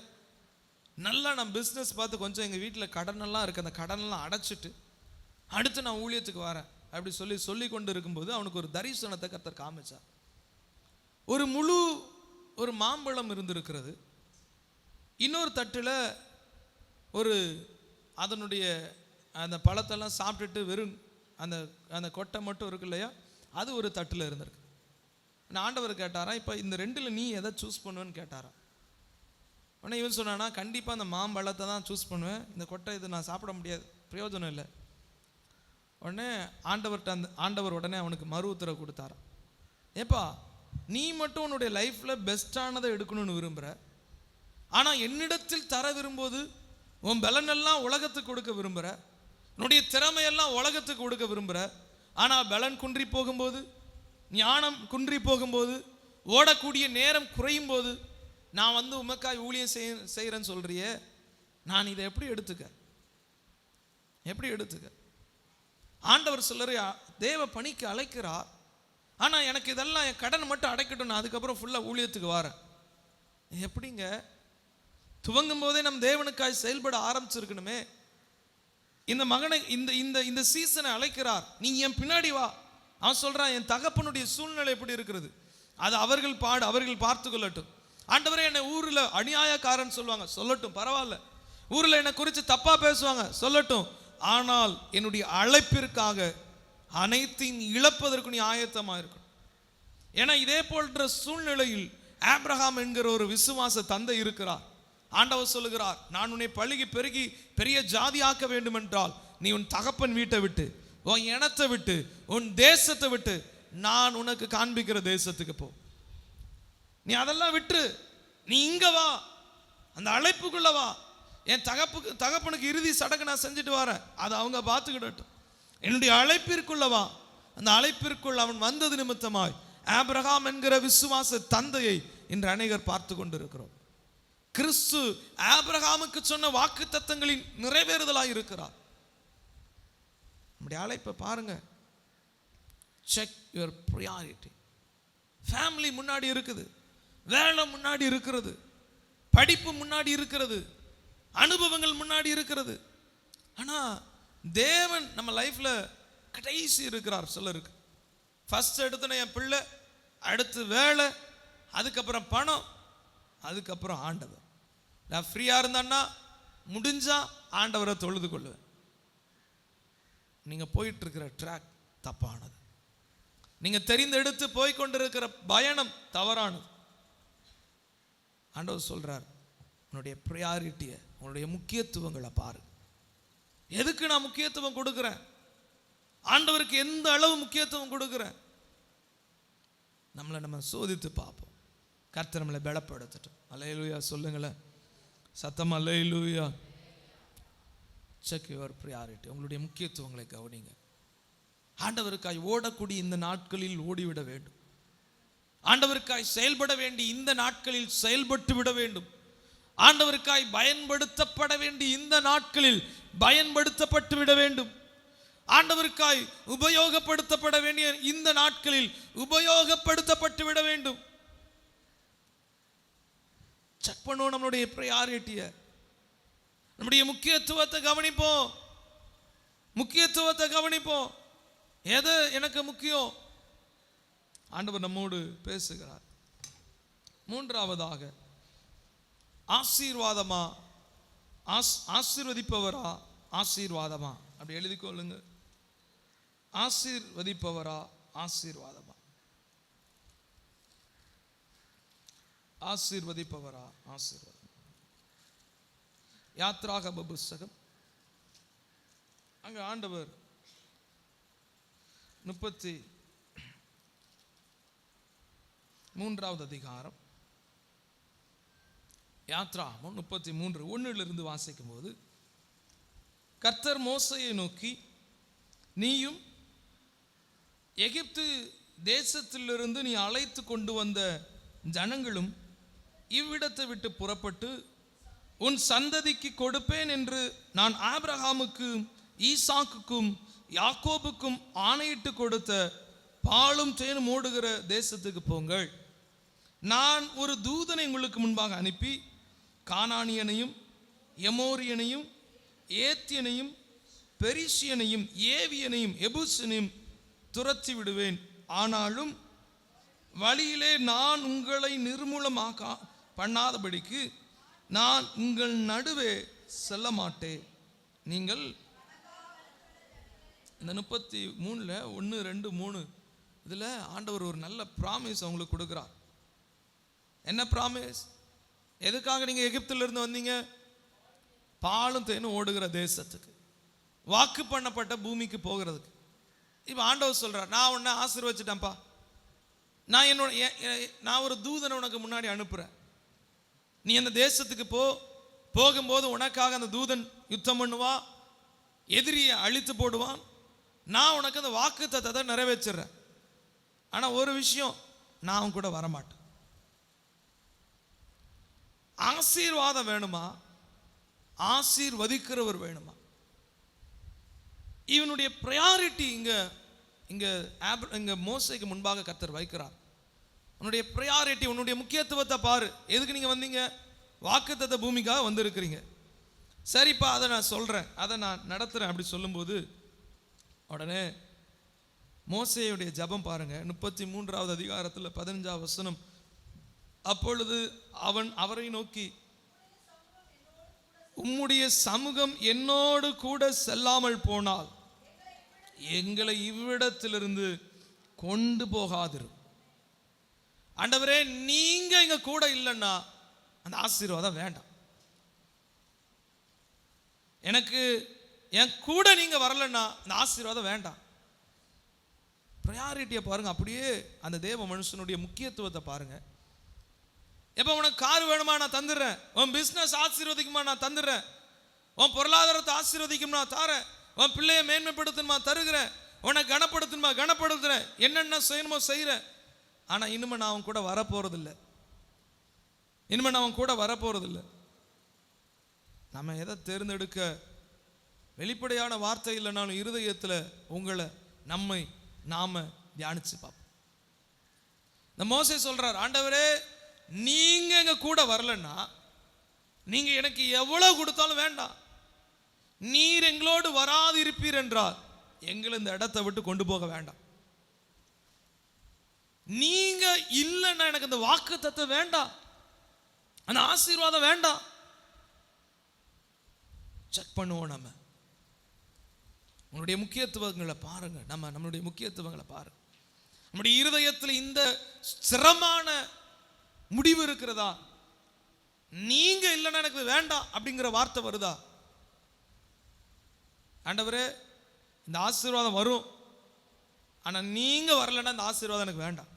S1: நல்லா நான் பிஸ்னஸ் பார்த்து கொஞ்சம் எங்கள் வீட்டில் கடனெல்லாம் இருக்குது, அந்த கடனெல்லாம் அடைச்சிட்டு அடுத்து நான் ஊழியத்துக்கு வரேன் அப்படி சொல்லி கொண்டு இருக்கும்போது அவனுக்கு ஒரு தரிசனத்தை கர்த்தர் காமிச்சார். ஒரு மாம்பழம் இருந்திருக்கிறது. இன்னொரு தட்டில் அதனுடைய அந்த பழத்தெல்லாம் சாப்பிட்டுட்டு வெறும் அந்த கொட்டை மட்டும் இருக்கு இல்லையா, அது ஒரு தட்டில் இருந்திருக்கு. நான் ஆண்டவர் கேட்டாரா, இப்போ இந்த ரெண்டில் நீ எதை சூஸ் பண்ணுவேன்னு கேட்டாரா. உடனே இவன் சொன்னானா, கண்டிப்பாக அந்த மாம்பழத்தை தான் சூஸ் பண்ணுவேன், இந்த கொட்டை இது நான் சாப்பிட முடியாது, பிரயோஜனம் இல்லை. உடனே ஆண்டவர் உடனே அவனுக்கு மறு உத்தரவு கொடுத்தாரா, ஏப்பா நீ மட்டும் உன்னுடைய லைஃப்பில் பெஸ்ட்டானதை எடுக்கணும்னு விரும்புகிற, ஆனால் என்னிடத்தில் தர விரும்போது உன் பலனெல்லாம் உலகத்துக்கு கொடுக்க விரும்புகிற, உன்னுடைய திறமையெல்லாம் உலகத்துக்கு கொடுக்க விரும்புகிற, ஆனால் பலன் குன்றி போகும்போது, ஞானம் குன்றி போகும்போது, ஓடக்கூடிய நேரம் குறையும் போது நான் வந்து உமக்காய் ஊழியம் செய்கிறேன்னு சொல்கிறியே, நான் இதை எப்படி எடுத்துக்க? ஆண்டவர் சொல்லற தேவ பணிக்கு அழைக்கிறார், ஆனால் எனக்கு இதெல்லாம் என் கடன் மட்டும் அடைக்கட்டும், நான் அதுக்கப்புறம் ஃபுல்லாக ஊழியத்துக்கு வரேன். எப்படிங்க? துவங்கும் போதே நம் தேவனுக்காய் செயல்பட ஆரம்பிச்சிருக்கணுமே. இந்த மகனை இந்த சீசனை அழைக்கிறார், நீ என் பின்னாடி வா. அவன் சொல்றான், என் தகப்பனுடைய சூழ்நிலை எப்படி இருக்கிறது அது அவர்கள் பார்த்து கொள்ளட்டும். ஆண்டவரே என்னை ஊரில் அநியாயக்காரன் சொல்லுவாங்க, சொல்லட்டும், பரவாயில்ல. ஊரில் என்னை குறித்து தப்பா பேசுவாங்க, சொல்லட்டும். ஆனால் என்னுடைய அழைப்பிற்காக அனைத்தையும் இழப்பதற்கு நீ ஆயத்தமாக இருக்கணும். ஏன்னா இதே போன்ற சூழ்நிலையில் ஆபிரகாம் என்கிற ஒரு விசுவாச தந்தை இருக்கிறார். ஆண்டவர் சொல்லுகிறார், நான் உன்னை பழுகி பெருகி பெரிய ஜாதியாக்க வேண்டும் என்றால் நீ உன் தகப்பன் வீட்டை விட்டு, உன் இனத்தை விட்டு, உன் தேசத்தை விட்டு, நான் உனக்கு காண்பிக்கிற தேசத்துக்கு போ. நீ அதெல்லாம் விட்டு நீ இங்க வா, அந்த அழைப்புக்குள்ள வா. என் தகப்பனுக்கு இறுதி சடங்கு நான் செஞ்சுட்டு வரேன், அதை அவங்க பார்த்துக்கிடட்டும். என்னுடைய அழைப்பிற்குள்ள வா. அந்த அழைப்பிற்குள் அவன் வந்தது நிமித்தமாய் ஆபிரகாம் என்கிற விசுவாச தந்தையை இன்று அநேகர் பார்த்து கொண்டிருக்கிறோம். கிறிஸ்து ஆபிரகாமுக்கு சொன்ன வாக்கு தத்தங்களின் நிறைவேறுதலாய் இருக்கிறார். நம்முடைய அழைப்பை பாருங்க. Check your priority. ஃபேமிலி முன்னாடி இருக்குது, வேலை முன்னாடி இருக்கிறது, படிப்பு முன்னாடி இருக்கிறது, அனுபவங்கள் முன்னாடி இருக்கிறது. ஆனால் தேவன் நம்ம லைஃப்ல கடைசி இருக்கிறார். சிலருக்கு ஃபர்ஸ்ட் எடுத்தோன்னே என் பிள்ளை, அடுத்து வேலை, அதுக்கப்புறம் பணம், அதுக்கப்புறம் ஆண்டவர். நான் ஃப்ரீயாக இருந்தேன்னா முடிஞ்சா ஆண்டவரை தொழுது கொள்ளுவேன். நீங்கள் போயிட்டு இருக்கிற ட்ராக் தப்பானது. நீங்கள் தெரிந்தெடுத்து போய்கொண்டிருக்கிற பயணம் தவறானது. ஆண்டவர் சொல்றார், உன்னுடைய ப்ரையாரிட்டியை, உன்னுடைய முக்கியத்துவங்களை பாரு. எதுக்கு நான் முக்கியத்துவம் கொடுக்குறேன்? ஆண்டவருக்கு எந்த அளவு முக்கியத்துவம் கொடுக்குறேன்? நம்ம சோதித்து பார்ப்போம். கர்த்தர் நம்மளை பலப்படுத்தட்டும். அல்லேலூயா சொல்லுங்களேன் சத்தம், அல்லேலூயா. Check your priority. உங்களுடைய முக்கியத்துவங்களை கவனிங்க. ஆண்டவருக்காய் ஓடக்கூடிய இந்த நாட்களில் ஓடிவிட வேண்டும். ஆண்டவருக்காய் செயல்பட வேண்டி இந்த நாட்களில் செயல்பட்டு விட வேண்டும். ஆண்டவருக்காய் பயன்படுத்தப்பட வேண்டி இந்த நாட்களில் பயன்படுத்தப்பட்டு விட வேண்டும். ஆண்டவருக்காய் உபயோகப்படுத்தப்பட வேண்டிய இந்த நாட்களில் உபயோகப்படுத்தப்பட்டு விட வேண்டும். செக் பண்ணுவோம் நம்மளுடைய ப்ரையாரிட்டியை, நம்முடைய முக்கியத்துவத்தை கவனிப்போம். எது எனக்கு முக்கியம்? ஆண்டவர் நம்மோடு பேசுகிறார். மூன்றாவதாக ஆசீர்வாதமா ஆசீர்வதிப்பவரா ஆசீர்வாதமா? அப்படி எழுதி கொள்ளுங்க. ஆசீர்வதிப்பவரா ஆசீர்வாதமா? ஆசீர்வதிப்பவரா ஆசீர்வாதம். யாத்ராகம புஸ்தகம் அங்க ஆண்டவர் 33வது அதிகாரம் யாத்ராகமம் 33:1 வாசிக்கும் போது, கர்த்தர் மோசேயை நோக்கி, நீயும் எகிப்து தேசத்திலிருந்து நீ அழைத்து கொண்டு வந்த ஜனங்களும் இவ்விடத்தை விட்டு புறப்பட்டு உன் சந்ததிக்கு கொடுப்பேன் என்று நான் ஆபிரகாமுக்கும் ஈசாக்குக்கும் யாக்கோபுக்கும் ஆணையிட்டு கொடுத்த பாலும் தேனும் ஓடுகிற தேசத்துக்கு போங்கள். நான் ஒரு தூதனை உங்களுக்கு முன்பாக அனுப்பி கானானியனையும் எமோரியனையும் ஏத்தியனையும் பெரிசியனையும் ஏவியனையும் எபூசியனையும் துரத்தி விடுவேன். ஆனாலும் வழியிலே நான் உங்களை நிர்மூலமாக பண்ணாதபடிக்கு நான் உங்கள் நடுவே செல்ல மாட்டேன். நீங்கள் இந்த 33 1 2 3 இதில் ஆண்டவர் ஒரு நல்ல ப்ராமிஸ் அவங்களுக்கு கொடுக்குறார். என்ன ப்ராமிஸ்? எதுக்காக நீங்கள் எகிப்திலிருந்து வந்தீங்க? பாலும் தேனும் ஓடுகிற தேசத்துக்கு, வாக்கு பண்ணப்பட்ட பூமிக்கு போகிறதுக்கு. இப்போ ஆண்டவர் சொல்கிறார், நான் உன்னை ஆசீர்வச்சிட்டேன்ப்பா, நான் ஒரு தூதனை உனக்கு முன்னாடி அனுப்புகிறேன். நீ அந்த தேசத்துக்கு போகும்போது உனக்காக அந்த தூதன் யுத்தம் பண்ணுவா, எதிரியை அழித்து போடுவான். நான் உனக்கு அந்த வாக்கு தத்தத்தை நிறைவேற்றுறேன். ஆனால் ஒரு விஷயம், நான் அவன் கூட வரமாட்டேன். ஆசீர்வாதம் வேணுமா? ஆசீர்வதிக்கிறவர் வேணுமா? இவனுடைய ப்ரையாரிட்டி இங்க மோசேக்கு முன்பாக கர்த்தர் வைக்கிறார். உன்னுடைய ப்ரையாரிட்டி, உன்னுடைய முக்கியத்துவத்தை பாரு. எதுக்கு நீங்க வந்தீங்க? வாக்குத்தத்த பூமிக்காக வந்திருக்கிறீங்க. சரிப்பா, அதை நான் சொல்றேன், அதை நான் நடத்துறேன் அப்படி சொல்லும்போது உடனே மோசேயுடைய ஜெபம் பாருங்க. 33வது அதிகாரத்தில் 15வது வசனம். அப்பொழுது அவன் அவரை நோக்கி, உம்முடைய சமூகம் என்னோடு கூட செல்லாமல் போனால் எங்களை இவ்விடத்திலிருந்து கொண்டு போகாதிரு. ஆண்டவரே, நீங்க இங்க கூட இல்லைன்னா அந்த ஆசீர்வாதம் வேண்டாம். எனக்கு என் கூட நீங்க வரலன்னா அந்த ஆசீர்வாதம் வேண்டாம். ப்ரையாரிட்டியை பாருங்க. அப்படியே அந்த தேவ மனுஷனுடைய முக்கியத்துவத்தை பாருங்க. எப்போ உனக்கு கார் வேணுமா நான் தந்துடுறேன், உன் பிஸ்னஸ் ஆசீர்வதிக்குமா நான் தந்துடுறேன், உன் பொருளாதாரத்தை ஆசீர்வதிக்குமா தாரேன், உன் பிள்ளையை மேன்மைப்படுத்தணுமா தருகிறேன், உன்னை கனப்படுத்தணுமா கனப்படுத்துறேன், என்னென்ன செய்யணுமோ செய்கிறேன். ஆனால் இனிமே நான் அவன் கூட வரப்போறதில்லை. இனிமே நான் அவன் கூட வரப்போறதில்லை. நம்ம எதை தேர்ந்தெடுக்க வெளிப்படையான வார்த்தை இல்லைனாலும் இருதயத்தில் உங்களை நம்மை நாம தியானிச்சு பார்ப்போம். இந்த மோசே சொல்றார், ஆண்டவரே நீங்க எங்க கூட வரலன்னா நீங்க எனக்கு எவ்வளவு கொடுத்தாலும் வேண்டாம், நீர் எங்களோடு வராது இருப்பீர் என்றால் எங்களை இந்த இடத்தை விட்டு கொண்டு போக வேண்டாம். நீங்க இல்லைன்னா எனக்கு இந்த வாக்குத்தத்தம் வேண்டாம், அந்த ஆசீர்வாதம் வேண்டாம். செக் பண்ணுவோம். நம்ம உன்னுடைய முக்கியத்துவங்களை பாருங்க. நம்மளுடைய முக்கியத்துவங்களை பாருங்க. நம்முடைய இருதயத்தில் இந்த சிரமமான முடிவு இருக்கிறதா? நீங்க இல்லைன்னா எனக்கு வேண்டாம் அப்படிங்கிற வார்த்தை வருதா? ஆண்டவரே இந்த ஆசீர்வாதம் வரும், ஆனா நீங்க வரலன்னா இந்த ஆசீர்வாதம் எனக்கு வேண்டாம்.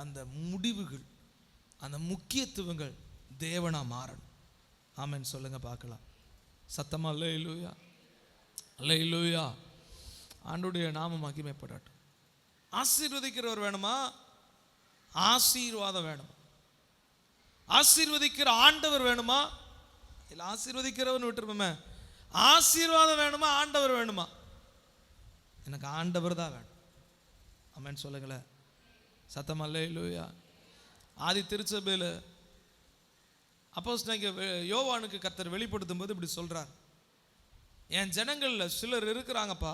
S1: அந்த முடிவுகள், அந்த முக்கியத்துவங்கள் தேவனா மாறணும். ஆமென் சொல்லுங்க பார்க்கலாம். சத்தமா அல்லேலூயா, அல்லேலூயா. ஆண்டவருடைய நாமம் மகிமைப்படட்டும். ஆசீர்வதிக்கிறவர் வேணுமா? ஆசீர்வாதம் வேணுமா? ஆசீர்வதிக்கிற ஆண்டவர் வேணுமா? இல்லை ஆசீர்வதிக்கிறவன் விட்டுருப்போமே. ஆசீர்வாதம் வேணுமா ஆண்டவர் வேணுமா? எனக்கு ஆண்டவர் தான் வேணும். ஆமென் சொல்லுங்களேன். சத்தம் அல்லேலூயா. ஆதி திருச்சபையில் அப்போஸ்தலனாகிய யோவானுக்கு கர்த்தர் வெளிப்படுத்தும் போது இப்படி சொல்றார், என் ஜனங்கள்ல சிலர் இருக்கிறாங்கப்பா,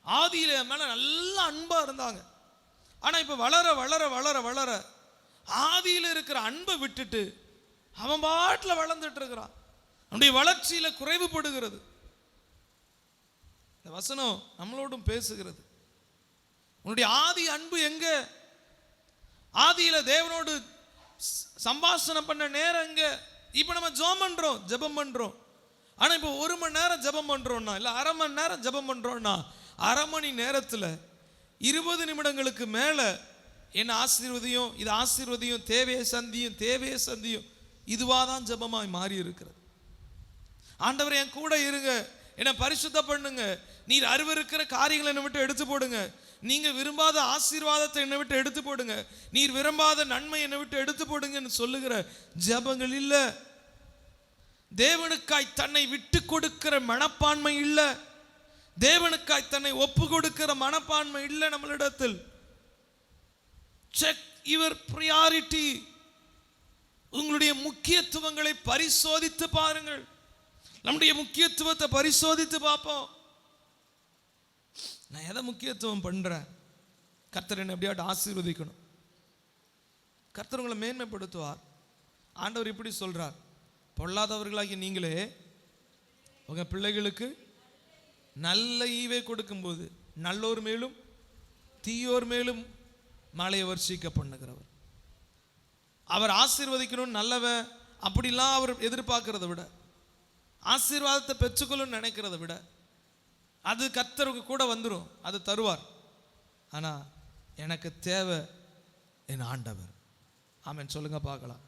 S1: ஆதியில என் மேல நல்ல அன்பா இருந்தாங்க, ஆனா இப்ப வளர வளர வளர வளர ஆதியில இருக்கிற அன்பை விட்டுட்டு அவன் பாட்டுல வளர்ந்துட்டு இருக்கிறான். அவனுடைய வளர்ச்சியில குறைவுபடுகிறது. இந்த வசனம் நம்மளோடும் பேசுகிறது. உன்னுடைய ஆதி அன்பு எங்க? ஆதியில தேவனோடு சம்பாஷணம் பண்ண நேரம் எங்க? இப்ப நம்ம ஜெபம் பண்றோம். ஆனா இப்ப 1 மணி நேரம் ஜெபம் பண்றோம்னா, இல்ல அரை மணி நேரம் ஜெபம் பண்றோம்னா, அரை மணி நேரத்துல 20 நிமிடங்களுக்கு மேல என்ன ஆசீர்வதியும், இது ஆசீர்வதியும், தேவையை சந்தியும் இதுவாதான் ஜெபமாய் மாறி இருக்கிறது. ஆண்டவர் என் கூட இருங்க, என்னை பரிசுத்த பண்ணுங்க, நீர் அருவருக்கிற காரியங்களை என்னை விட்டு எடுத்து போடுங்க, நீங்க விரும்பாத ஆசீர்வாதத்தை என்னை விட்டு எடுத்து போடுங்க, நீர் விரும்பாத நன்மை என்னை விட்டு எடுத்து போடுங்கன்னு சொல்லுகிற ஜெபங்கள் இல்ல. தேவனுக்காய் தன்னை விட்டு கொடுக்கிற மனப்பான்மை இல்ல. தேவனுக்காய் தன்னை ஒப்பு கொடுக்கிற மனப்பான்மை இல்ல நம்மளிடத்தில். Check your priority. உங்களுடைய முக்கியத்துவங்களை பரிசோதித்து பாருங்கள். நம்முடைய முக்கியத்துவத்தை பரிசோதித்து பார்ப்போம். நான் எதை முக்கியத்துவம் பண்றேன்? கர்த்தர் என்னை எப்படியாட்டு ஆசீர்வதிக்கணும், கர்த்தர் உங்களை மேன்மைப்படுத்துவார். ஆண்டவர் இப்படி சொல்றார், பொல்லாதவர்களாகிய நீங்களே உங்க பிள்ளைகளுக்கு நல்ல ஈவை கொடுக்கும்போது நல்லோர் மேலும் தீயோர் மேலும் மழையை வர்ஷிக்க பண்ணுகிறவர். அவர் ஆசீர்வதிக்கணும் நல்லவன் அப்படிலாம் அவர் எதிர்பார்க்கிறத விட, ஆசீர்வாதத்தை பெற்றுக்கொள்ளும் நினைக்கிறத விட, அது கர்த்தருக்கு கூட வந்துடும், அது தருவார். ஆனா எனக்கு தேவை என் ஆண்டவர். ஆமென் சொல்லுங்க பார்க்கலாம்.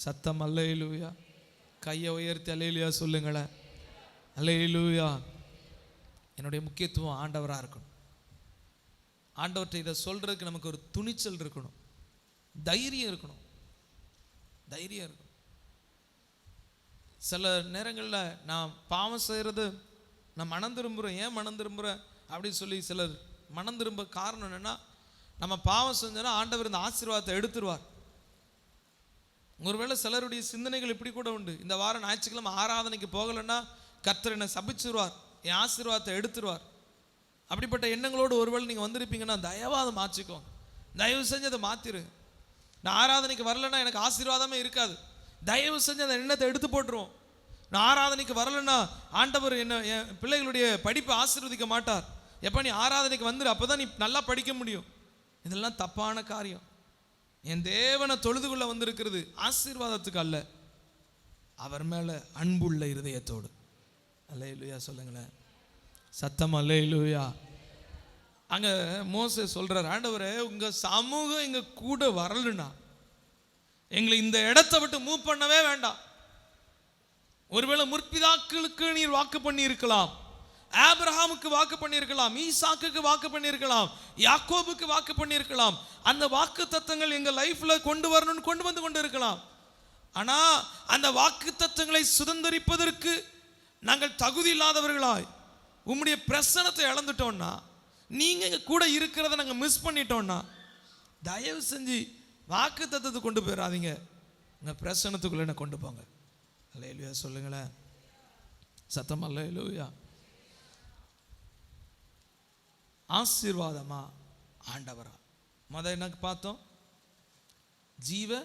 S1: சத்தம் அல்லேலூயா. கையை உயர்த்தி அல்லேலூயா சொல்லுங்களேன். அல்லேலூயா. என்னுடைய முக்கியத்துவம் ஆண்டவராக இருக்கணும். ஆண்டவர்கிட்ட இதை சொல்றதுக்கு நமக்கு ஒரு துணிச்சல் இருக்கணும், தைரியம் இருக்கணும். சில நேரங்களில் நான் பாவம் செய்கிறது, நான் மனம் திரும்புகிறேன், ஏன் மனம் திரும்புகிறேன் அப்படின்னு சொல்லி சிலர் மனம் திரும்ப காரணம் என்னென்னா, நம்ம பாவம் செஞ்சோன்னா ஆண்டவர் இந்த ஆசீர்வாதத்தை எடுத்துருவார். ஒருவேளை சிலருடைய சிந்தனைகள் இப்படி கூட உண்டு, இந்த வாரம் ஞாயிற்றுக்கிழமை ஆராதனைக்கு போகலைன்னா கர்த்தர் என்னை சபிச்சிருவார், என் ஆசீர்வாதத்தை எடுத்துருவார். அப்படிப்பட்ட எண்ணங்களோடு ஒருவேளை நீங்கள் வந்திருப்பீங்கன்னா தயவாக அதை மாற்றிக்கோங்க. தயவு செஞ்சு அதை மாற்றிடுங்க. நான் ஆராதனைக்கு வரலைன்னா எனக்கு ஆசீர்வாதமே இருக்காது, தயவு செஞ்சு அந்த எண்ணத்தை எடுத்து போட்டுருவோம். நான் ஆராதனைக்கு வரலைன்னா ஆண்டவர் என்ன என் பிள்ளைகளுடைய படிப்பை ஆசீர்வதிக்க மாட்டார். எப்போ நீ ஆராதனைக்கு வந்துடு, அப்போ தான் நீ நல்லா படிக்க முடியும். இதெல்லாம் தப்பான காரியம். என் தேவனை தொழுதுகுள்ள வந்திருக்கிறது ஆசீர்வாதத்துக்கு அல்ல, அவர் மேலே அன்புள்ள இருதயத்தோடு. அல்லேலூயா சொல்லுங்களேன். சத்தம் அல்லேலூயா. அங்கே மோசே சொல்றார், ஆண்டவரே உங்க சமூகம் எங்க கூட வரலனா எங்களை இந்த இடத்தை விட்டு மூவ் பண்ணவே வேண்டாம். ஒருவேளை முற்பிதாக்களுக்கு நீர் வாக்கு பண்ணி இருக்கலாம், ஆபிரகாமுக்கு வாக்கு பண்ணியிருக்கலாம், ஈசாக்குக்கு வாக்கு பண்ணியிருக்கலாம், யாக்கோபுக்கு வாக்கு பண்ணியிருக்கலாம். அந்த வாக்கு தத்தங்கள் எங்க லைஃப்ல கொண்டு வரணும்னு கொண்டு வந்து கொண்டு இருக்கலாம். ஆனா அந்த வாக்கு தத்தங்களை சுதந்திரிப்பதற்கு நாங்கள் தகுதி இல்லாதவர்களாய் உம்முடைய பிரசனத்தை இழந்துட்டோம்னா, நீங்க எங்க கூட இருக்கிறத நாங்க மிஸ் பண்ணிட்டோம்னா, தயவு செஞ்சு வாக்கு தத்தத்தை கொண்டு போயிடாதீங்க, உங்க பிரசனத்துக்குள்ள என்ன கொண்டு போங்க. அல்லேலூயா சொல்லுங்களேன். சத்தம் அல்லேலூயா. ஆசீர்வாதமா ஆண்டவரா? என்ன பார்த்தோம்? ஜீவ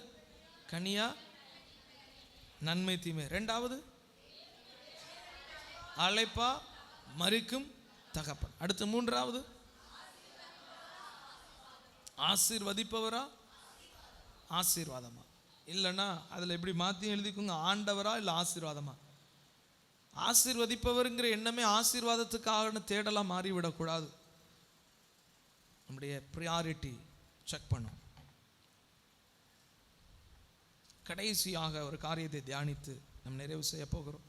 S1: கனியா நன்மை தீமை. ரெண்டாவது அழைப்பா மரிக்கும் தகப்பன். அடுத்து மூன்றாவது ஆசீர்வதிப்பவரா ஆசீர்வாதமா? இல்லைன்னா அதில் எப்படி மாற்றி எழுதிக்குங்க, ஆண்டவரா இல்லை ஆசீர்வாதமா? ஆசீர்வதிப்பவருங்கிற எண்ணமே ஆசீர்வாதத்துக்காக தேடலாம் மாறிவிடக்கூடாது. நம்முடைய ப்ரியாரிட்டி செக் பண்ணும். கடைசியாக ஒரு காரியத்தை தியானித்து நம்ம நிறைவு செய்ய போகிறோம்.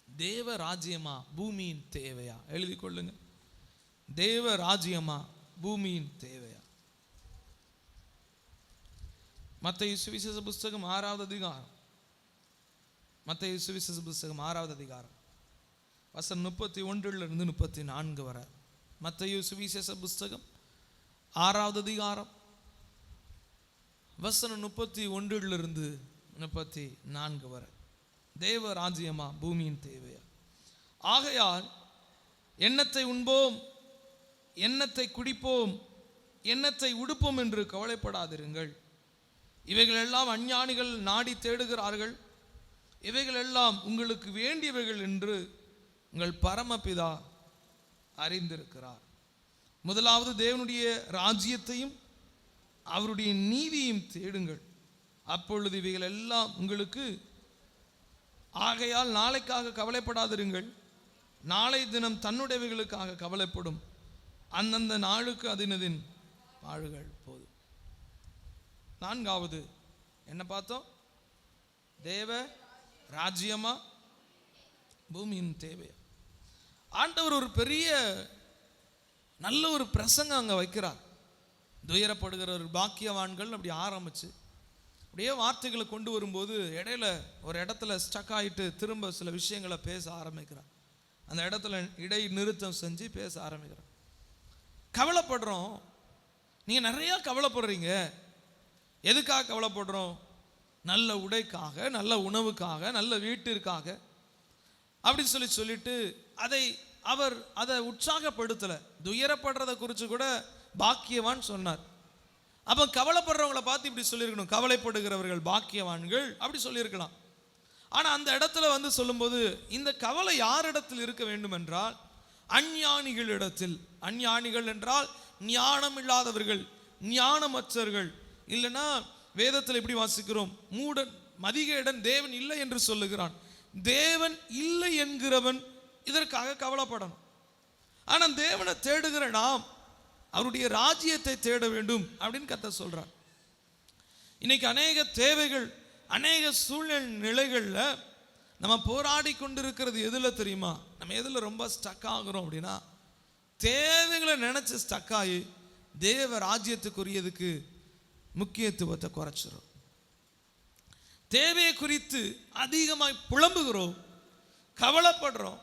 S1: தேவ ராஜ்யமா பூமியின் தேவையா? எழுதி கொள்ளுங்க. தேவ ராஜ்யமா பூமியின் தேவையா? மத்தேயு சுவிசேஷ புஸ்தகம் 6வது அதிகாரம், மத்தேயு சுவிசேஷ புஸ்தகம் 6வது அதிகாரம் வசனம் 31 34 வரை. மத்தேயு சுவிசேஷ புஸ்தகம் 6வது அதிகாரம் வசனம் 31 34 வரை. தேவ ராஜ்யமா பூமியின் தேவையா? ஆகையால் எண்ணத்தை உண்போம், எண்ணத்தை குடிப்போம், எண்ணத்தை உடுப்போம் என்று கவலைப்படாதிருங்கள். இவைகளெல்லாம் அஞ்ஞானிகள் நாடி தேடுகிறார்கள். இவைகளெல்லாம் உங்களுக்கு வேண்டியவைகள் என்று உங்கள் பரமபிதா அறிந்திருக்கிறார். முதலாவது தேவனுடைய ராஜ்யத்தையும் அவருடைய நீதியையும் தேடுங்கள், அப்பொழுது இவைகள் எல்லாம் உங்களுக்கு. ஆகையால் நாளைக்காக கவலைப்படாதிருங்கள். நாளை தினம் தன்னுடையவைகளுக்காக கவலைப்படும். அந்தந்த நாளுக்கு அதினதின் பாடுகள் போதும். நான்காவது என்ன பார்த்தோம்? தேவ ராஜ்யமா பூமியின் தேவையா? ஆண்டவர் ஒரு பெரிய நல்ல ஒரு பிரசங்கம் அங்கே வைக்கிறார். துயரப்படுகிற ஒரு பாக்கியவான்கள் அப்படி ஆரம்பிச்சு அப்படியே வார்த்தைகளை கொண்டு வரும்போது இடையில ஒரு இடத்துல ஸ்டக் ஆகிட்டு திரும்ப சில விஷயங்களை பேச ஆரம்பிக்கிறார். அந்த இடத்துல இடை நிறுத்தம் செஞ்சு பேச ஆரம்பிக்கிறார். கவலைப்படுறோம். நீங்கள் நிறையா கவலைப்படுறீங்க. எதுக்காக கவலைப்படுறோம்? நல்ல உடைக்காக, நல்ல உணவுக்காக, நல்ல வீட்டிற்காக அப்படின்னு சொல்லிட்டு அதை உற்சாகப்படுத்தலை. துயரப்படுறதை குறித்து கூட பாக்கியவான் சொன்னார். அப்போ கவலைப்படுறவங்களை பார்த்து இப்படி சொல்லியிருக்கணும், கவலைப்படுகிறவர்கள் பாக்கியவான்கள் அப்படி சொல்லியிருக்கலாம். ஆனால் அந்த இடத்துல சொல்லும்போது இந்த கவலை யாரிடத்தில் இருக்க வேண்டும் என்றால் அஞ்ஞானிகளிடத்தில். அஞ்ஞானிகள் என்றால் ஞானம் இல்லாதவர்கள், ஞானமற்றவர்கள். இல்லைன்னா வேதத்தில் எப்படி வாசிக்கிறோம்? மூடன் மதிகேடன் தேவன் இல்லை என்று சொல்லுகிறான். தேவன் இல்லை என்கிறவன் இதற்காக கவலைப்படணும். ஆனால் தேவனை தேடுகிற நாம் அவருடைய ராஜ்யத்தை தேட வேண்டும் அப்படின்னு கர்த்தர் சொல்றார். இன்னைக்கு அநேக தேவைகள், அநேக சூழ்நிலைகளில் நம்ம போராடி கொண்டிருக்கிறது எதில் தெரியுமா? நம்ம எதில் ரொம்ப ஸ்டக் ஆகிறோம் அப்படின்னா தேவைகளை நினைச்சு ஸ்டக் ஆகி தேவ ராஜ்யத்துக்குரியதுக்கு முக்கியத்துவத்தை குறைச்சிடும். தேவையை குறித்து அதிகமாக புலம்புகிறோம், கவலைப்படுறோம்.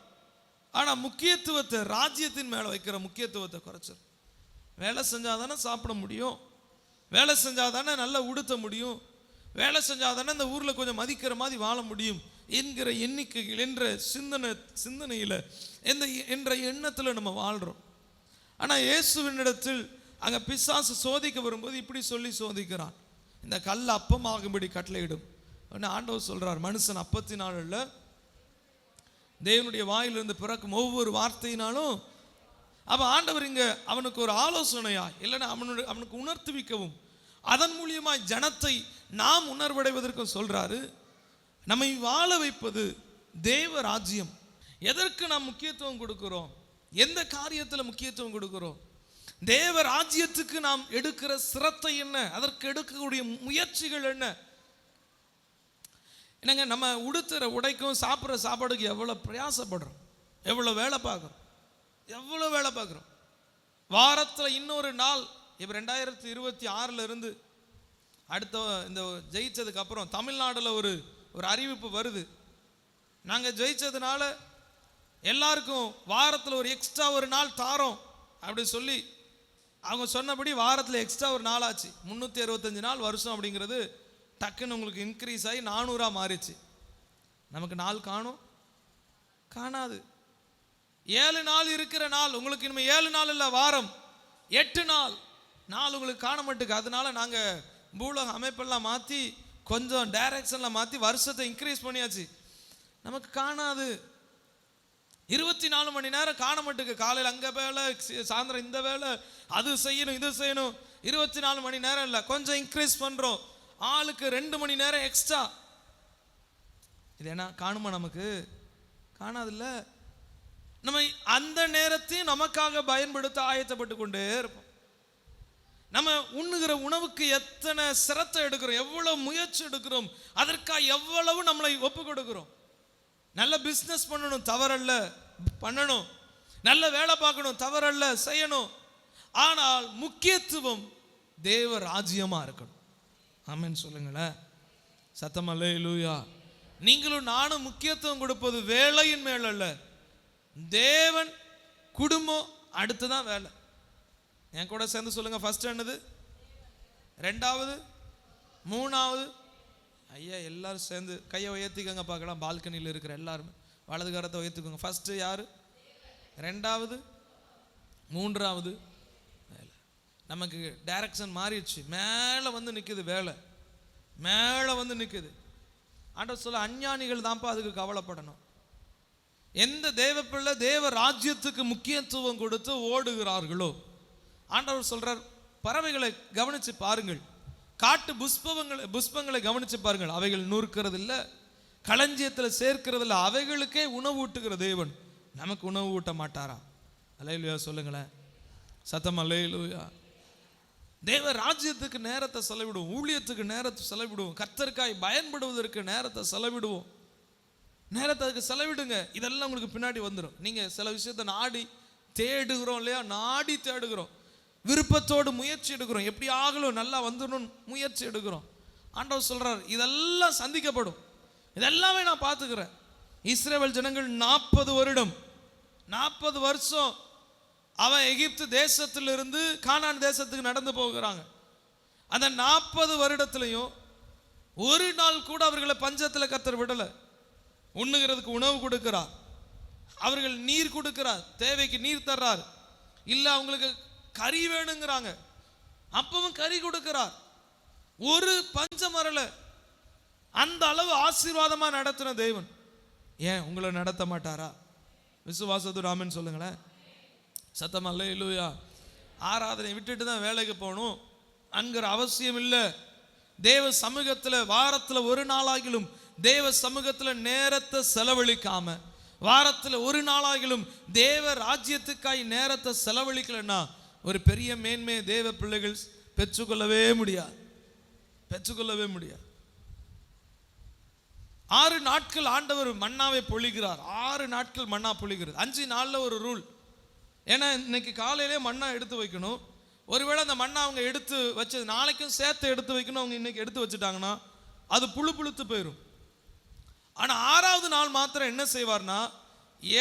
S1: ஆனால் முக்கியத்துவத்தை ராஜ்யத்தின் மேலே வைக்கிற முக்கியத்துவத்தை குறைச்சிடும். வேலை செஞ்சால் தானே சாப்பிட முடியும், வேலை செஞ்சால் தானே நல்லா உடுத்த முடியும், வேலை செஞ்சால் தானே இந்த ஊரில் கொஞ்சம் மதிக்கிற மாதிரி வாழ முடியும் என்கிற எண்ணிக்கைகள் என்ற சிந்தனையில் என்ற எண்ணத்தில் நம்ம வாழ்கிறோம். ஆனால் இயேசுவினிடத்தில் அங்கே பிசாசு சோதிக்க வரும்போது இப்படி சொல்லி சோதிக்கிறான், இந்த கல் அப்பமாகும்படி கட்டளையிடும். ஆண்டவர் சொல்றார், மனுஷன் அப்பத்தினால இல்லை, தேவனுடைய வாயிலிருந்து பிறக்கும் ஒவ்வொரு வார்த்தையினாலும். அப்போ ஆண்டவர் இங்கே அவனுக்கு ஒரு ஆலோசனையா இல்லைன்னா அவனுக்கு உணர்த்துவிக்கவும் அதன் மூலியமாய் ஜனத்தை நாம் உணர்வடைவதற்கும் சொல்றாரு. நம்மை வாழ வைப்பது தேவ ராஜ்யம். எதற்கு நாம் முக்கியத்துவம் கொடுக்கிறோம்? எந்த காரியத்தில் முக்கியத்துவம் கொடுக்கிறோம்? தேவ ராஜ்யத்துக்கு நாம் எடுக்கிற சிரத்தை என்ன? அதற்கு எடுக்கக்கூடிய முயற்சிகள் என்ன? என்னங்க, நம்ம உடுத்துற உடைக்கும் சாப்பிட்ற சாப்பாடுக்கு எவ்வளோ பிரயாசப்படுறோம், எவ்வளோ வேலை பார்க்குறோம், எவ்வளோ வேலை பார்க்குறோம். வாரத்தில் இன்னொரு நாள். இப்போ 2026 இருந்து அடுத்த இந்த ஜெயிச்சதுக்கு அப்புறம் தமிழ்நாட்டில் ஒரு அறிவிப்பு வருது. நாங்கள் ஜெயிச்சதுனால எல்லாருக்கும் வாரத்தில் ஒரு எக்ஸ்ட்ரா ஒரு நாள் தாரோம் அப்படி சொல்லி அவங்க சொன்னபடி வாரத்தில் எக்ஸ்ட்ரா ஒரு நாள் ஆச்சு. 365 நாள் வருஷம் அப்படிங்கிறது டக்குன்னு உங்களுக்கு இன்க்ரீஸ் ஆகி 400 மாறிச்சு. நமக்கு நாள் காணாது. 7 நாள் இருக்கிற நாள் உங்களுக்கு இனிமேல் 7 நாள் இல்லை, வாரம் 8 நாள் உங்களுக்கு காண மாட்டுக்கு. அதனால நாங்கள் பூலோக அமைப்பெல்லாம் மாற்றி கொஞ்சம் டைரக்ஷனில் மாற்றி வருஷத்தை இன்க்ரீஸ் பண்ணியாச்சு. நமக்கு காணாது. 24 மணி நேரம் காண மாட்டுக்கு. காலையில் அங்கே வேலை, சாயந்தரம் இந்த வேலை, அது செய்யணும் இது செய்யணும். 24 மணி நேரம் இல்லை, கொஞ்சம் இன்க்ரீஸ் பண்ணுறோம். ஆளுக்கு 2 மணி நேரம் எக்ஸ்ட்ரா. இது என்ன காணுமா? நமக்கு காணாதுல்ல. நம்ம அந்த நேரத்தையும் நமக்காக பயன்படுத்த ஆயத்தப்பட்டு கொண்டே இருப்போம். நம்ம உண்ணுகிற உணவுக்கு எத்தனை சிரத்தை எடுக்கிறோம், எவ்வளவு முயற்சி எடுக்கிறோம், அதற்காக எவ்வளவு நம்மளை ஒப்பு கொடுக்கிறோம். நல்ல பிஸ்னஸ் பண்ணணும், தவறல்ல, பண்ணணும். நல்ல வேலை பார்க்கணும், தவறல்ல, செய்யணும். ஆனால் முக்கியத்துவம் தேவ ராஜ்யமா இருக்கணும். ஆமென் சொல்லுங்களேன், சத்தம் அல்லேலூயா. நீங்களும் நானும் முக்கியத்துவம் கொடுப்பது வேலையின் மேல் அல்ல, தேவன், குடும்பம், அடுத்துதான் வேலை. என் கூட சேர்ந்து சொல்லுங்க. ஃபர்ஸ்ட் என்னது? 2வது, 3வது. ஐயா எல்லாரும் சேர்ந்து கையை உயர்த்திக்கங்க பார்க்கலாம். பால்கனியில் இருக்கிற எல்லாருமே வலது கரத்தை உயர்த்திக்கோங்க. ஃபர்ஸ்ட் யாரு? 2வது, 3வது வேலை. நமக்கு டைரக்ஷன் மாறிடுச்சு, மேலே வந்து நிற்குது, வேலை மேலே வந்து நிற்குது. ஆண்டவர் சொல்ல, அஞ்ஞானிகள் தான்ப்பா அதுக்கு கவலைப்படணும். எந்த தேவ பிள்ளை தேவ ராஜ்யத்துக்கு முக்கியத்துவம் கொடுத்து ஓடுகிறார்களோ, ஆண்டவர் சொல்றார், பறவைகளை கவனித்து பாருங்கள், காட்டு புஷ்பங்களை கவனித்து பாருங்கள், அவைகள் நூறுக்கிறது இல்லை, களஞ்சியத்தில் சேர்க்கிறது இல்லை, அவைகளுக்கே உணவு ஊட்டுகிற தேவன் நமக்கு உணவு ஊட்ட மாட்டாரா? அல்லேலூயா சொல்லுங்களேன், சத்தம் அல்லேலூயா. தேவ ராஜ்யத்துக்கு நேரத்தை செலவிடுவோம், ஊழியத்துக்கு நேரத்தை செலவிடுவோம், கர்த்தருக்காய் பயன்படுவதற்கு நேரத்தை செலவிடுவோம். நேரத்தை அதுக்கு செலவிடுங்க. இதெல்லாம் உங்களுக்கு பின்னாடி வந்துடும். நீங்கள் சில விஷயத்தை நாடி தேடுகிறோம் இல்லையா, நாடி தேடுகிறோம், விருப்பத்தோடு முயற்சி எடுக்கிறோம், எப்படி ஆகலும் நல்லா வந்துடணும் முயற்சி எடுக்கிறோம். ஆண்டவர் சொல்றார், இதெல்லாம் சந்திக்கப்படும், இதெல்லாமே நான் பார்த்துக்கிறேன். இஸ்ரவேல் ஜனங்கள் 40 வருஷம் அவன் எகிப்து தேசத்திலிருந்து கானான் தேசத்துக்கு நடந்து போகிறாங்க. அந்த 40 வருடத்திலையும் ஒரு நாள் கூட அவர்களை பஞ்சத்தில் கர்த்தர் விடலை. உண்ணுகிறதுக்கு உணவு கொடுக்கிறார், அவர்கள் நீர் கொடுக்கிறார், தேவைக்கு நீர் தர்றார். இல்லை அவங்களுக்கு கறி வேணுங்கிறாங்க, அப்பவும் கறி கொடுக்கிறார். ஒரு பஞ்சம் வரல. அந்த அளவு ஆசீர்வாதமா நடத்தின தேவன் ஏன் உங்களை நடத்த மாட்டாரா? விசுவாசத்தோடு ஆமென் சொல்லுங்களேன், சத்தம் அல்லேலூயா. ஆராதனை விட்டுட்டு தான் வேலைக்கு போகணும் அங்கிற அவசியம் இல்லை. தேவ சமூகத்தில் வாரத்தில் ஒரு நாளாகிலும் தேவ சமூகத்தில் நேரத்தை செலவழிக்காம, வாரத்தில் ஒரு நாளாகிலும் தேவ ராஜ்யத்துக்காய் நேரத்தை செலவழிக்கலன்னா ஒரு பெரிய மேன்மையை தேவ பிள்ளைகள் பெற்றுக்கொள்ளவே முடியாது. 6 நாட்கள் ஆண்டவர் மன்னாவை பொழிகிறார். 6 நாட்கள் மன்னா பொழிகிறது. 5 நாளில் ஒரு ரூல். ஏன்னா இன்னைக்கு காலையிலே மன்னா எடுத்து வைக்கணும். ஒருவேளை அந்த மண்ணை அவங்க எடுத்து வச்சது நாளைக்கும் சேர்த்து எடுத்து வைக்கணும், அவங்க இன்னைக்கு எடுத்து வச்சுட்டாங்கன்னா அது புழுத்து போயிடும். ஆனால் 6வது நாள் மாத்திரம் என்ன செய்வார்னா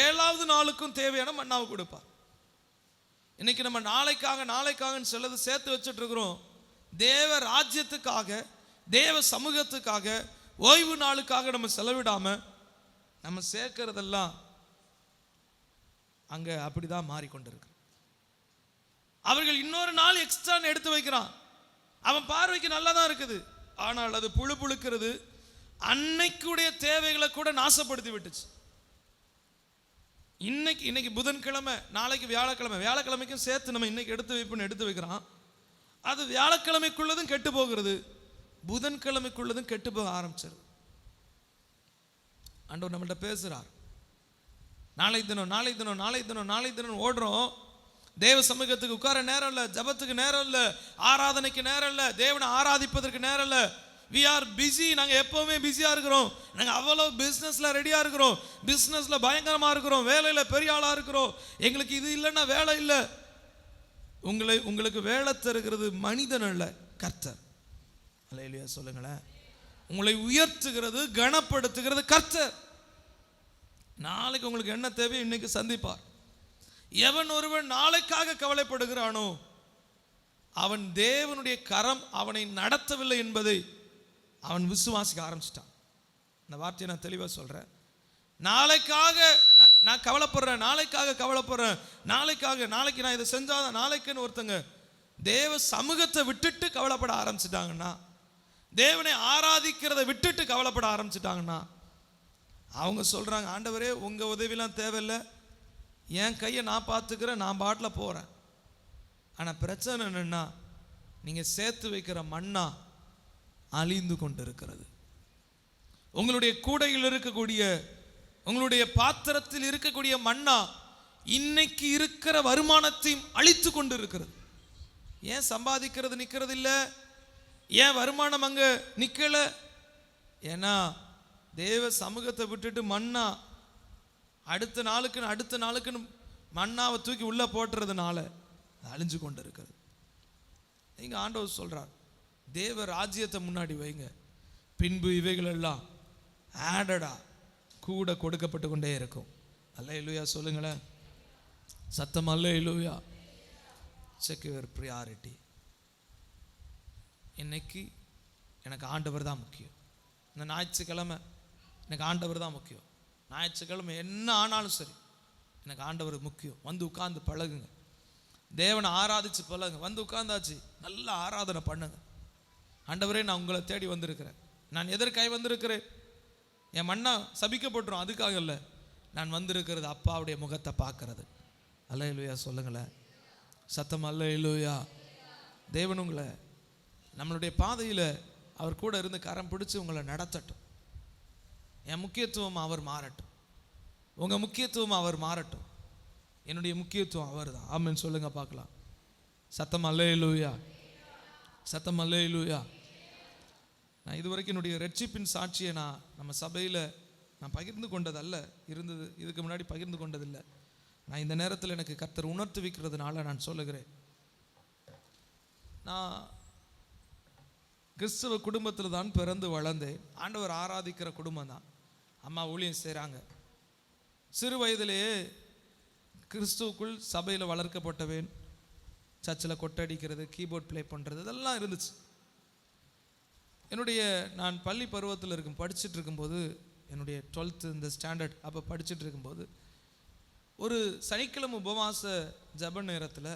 S1: 7வது நாளுக்கும் தேவையான மன்னாவை கொடுப்பார். இன்னைக்கு நம்ம நாளைக்காகன்னு சிலது சேர்த்து வச்சுட்டு இருக்கிறோம். தேவ ராஜ்யத்துக்காக, தேவ சமூகத்துக்காக, ஓய்வு நாளுக்காக நம்ம செலவிடாம நம்ம சேர்க்கிறதெல்லாம் அங்க அப்படிதான் மாறிக்கொண்டிருக்கு. அவர்கள் இன்னொரு நாள் எக்ஸ்ட்ரா எடுத்து வைக்கிறான். அவன் பார்வைக்கு நல்லா தான் இருக்குது, ஆனால் அது புழுக்கிறது. அன்னைக்குடைய தேவைகளை கூட நாசப்படுத்தி விட்டுச்சு. இன்னைக்கு புதன்கிழமை, நாளைக்கு வியாழக்கிழமைக்கும் சேர்த்து நம்ம இன்னைக்கு எடுத்து வைக்கிறான். அது வியாழக்கிழமைக்குள்ளதும் கெட்டு போகிறது, புதன்கிழமைக்குள்ளதும் கெட்டு போக ஆரம்பிச்சிருது. ஆண்டவர் நம்மள்ட்ட பேசுறார், நாளை தினம் ஓடுறோம். தேவ சமூகத்துக்கு உட்கார நேரம் இல்லை, ஜபத்துக்கு நேரம் இல்லை, ஆராதனைக்கு நேரம் இல்லை, தேவனை ஆராதிப்பதற்கு நேரம் இல்லை. we are busy. நாங்கள் எப்பவுமே பிஸியாக இருக்கிறோம். நாங்கள் அவ்வளோ பிஸ்னஸில் ரெடியாக இருக்கிறோம், பிஸ்னஸில் பயங்கரமாக இருக்கிறோம், வேலையில் பெரிய ஆளாக இருக்கிறோம். எங்களுக்கு இது இல்லைன்னா வேலை இல்லை. உங்களுக்கு வேலை தருகிறது மனிதன் அல்ல, கர்த்தர். அல்லேலூயா சொல்லுங்களேன். உங்களை உயர்த்துகிறது, கனப்படுத்துகிறது கர்த்தர். நாளைக்கு உங்களுக்கு என்ன தேவை இன்னைக்கு சந்திப்பார். எவன் ஒருவன் நாளைக்காக கவலைப்படுகிறானோ அவன் தேவனுடைய கரம் அவனை நடத்தவில்லை என்பதை அவன் விசுவாசிக்க ஆரம்பிச்சிட்டான். இந்த வார்த்தையை நான் தெளிவாக சொல்றேன். நாளைக்காக நான் கவலைப்படுறேன், நாளைக்கு நான் இதை செஞ்சாதான் நாளைக்குன்னு ஒருத்தங்க தேவ சமூகத்தை விட்டுட்டு கவலைப்பட ஆரம்பிச்சிட்டாங்கன்னா, தேவனை ஆராதிக்கிறதை விட்டுட்டு கவலைப்பட ஆரம்பிச்சிட்டாங்கன்னா, அவங்க சொல்றாங்க, ஆண்டவரே உங்க உதவிலாம் தேவையில்லை, என் கையை நான் பார்த்துக்கிறேன், நான் பாட்டில் போகிறேன். ஆனால் பிரச்சனை என்னன்னா, நீங்கள் சேர்த்து வைக்கிற மண்ணா அழிந்து கொண்டு இருக்கிறது. உங்களுடைய கூடையில் இருக்கக்கூடிய, உங்களுடைய பாத்திரத்தில் இருக்கக்கூடிய மண்ணா இன்னைக்கு இருக்கிற வருமானத்தையும் அழித்து கொண்டு இருக்கிறது. ஏன் சம்பாதிக்கிறது நிற்கிறது இல்லை? ஏன் வருமானம் அங்கே நிற்கலை? ஏன்னா தேவ சமூகத்தை விட்டுட்டு மண்ணா அடுத்த நாளுக்குன்னு மண்ணாவை தூக்கி உள்ள போட்டுறதுனால அழிஞ்சு கொண்டு இருக்கிறது. நீங்க ஆண்டவர் சொல்றார், தேவ ராஜ்யத்தை முன்னாடி வைங்க, பின்பு இவைகள் எல்லாம் ஆடடா கூட கொடுக்கப்பட்டு கொண்டே இருக்கும். அல்லேலூயா சொல்லுங்களேன், சத்தம் அல்லேலூயா. Check your priority. இன்னைக்கு எனக்கு ஆண்டவர் தான் முக்கியம். இந்த ஞாயிற்றுக்கிழமை எனக்கு ஆண்டவர் தான் முக்கியம். ஞாயிற்றுக்கிழமை என்ன ஆனாலும் சரி, எனக்கு ஆண்டவர் முக்கியம். வந்து உட்கார்ந்து பழகுங்க. தேவனை ஆராதிச்சு பழங்க. வந்து உட்கார்ந்தாச்சு, நல்லா ஆராதனை பண்ணுங்க. ஆண்டவரே, நான் உங்களை தேடி வந்திருக்கிறேன். நான் எதற்காக வந்திருக்கிறேன்? என் மண்ணா சபிக்கப்பட்டுரும், அதுக்காக இல்லை. நான் வந்திருக்கிறது அப்பாவுடைய முகத்தை பார்க்கறது. அல்லேலூயா சொல்லுங்களேன் சத்தம், அல்லேலூயா. தேவன் உங்களை நம்மளுடைய பாதையில் அவர் கூட இருந்து கரம் பிடிச்சி உங்களை நடத்தட்டும். என் முக்கியத்துவம் அவர் மாறட்டும், உங்கள் முக்கியத்துவம் அவர் மாறட்டும். என்னுடைய முக்கியத்துவம் அவர் தான். ஆமென் சொல்லுங்க பார்க்கலாம். சத்தம் அல்லேலூயா, சத்தம் அல்லேலூயா. நான் இதுவரைக்கும் என்னுடைய ரட்சிப்பின் சாட்சியை நம்ம சபையில் நான் பகிர்ந்து கொண்டதல்ல, இருந்தது இதுக்கு முன்னாடி பகிர்ந்து கொண்டதில்லை. நான் இந்த நேரத்தில் எனக்கு கர்த்தர் உணர்த்து வைக்கிறதுனால நான் சொல்லுகிறேன். நான் கிறிஸ்தவ குடும்பத்தில் தான் பிறந்து வளர்ந்தேன். ஆண்டவர் ஆராதிக்கிற குடும்பம் தான். அம்மா ஊழியம் செய்கிறாங்க. சிறு வயதிலேயே கிறிஸ்துவுக்குள் சபையில் வளர்க்கப்பட்டவேன். சர்ச்சில் கொட்டடிக்கிறது, கீபோர்ட் ப்ளே பண்ணுறது, இதெல்லாம் இருந்துச்சு. நான் பள்ளி பருவத்தில் படிச்சுட்டு இருக்கும்போது, என்னுடைய 12th இந்த ஸ்டாண்டர்ட் அப்போ படிச்சுட்டு இருக்கும்போது, ஒரு சனிக்கிழமை உபவாச ஜப நேரத்தில்,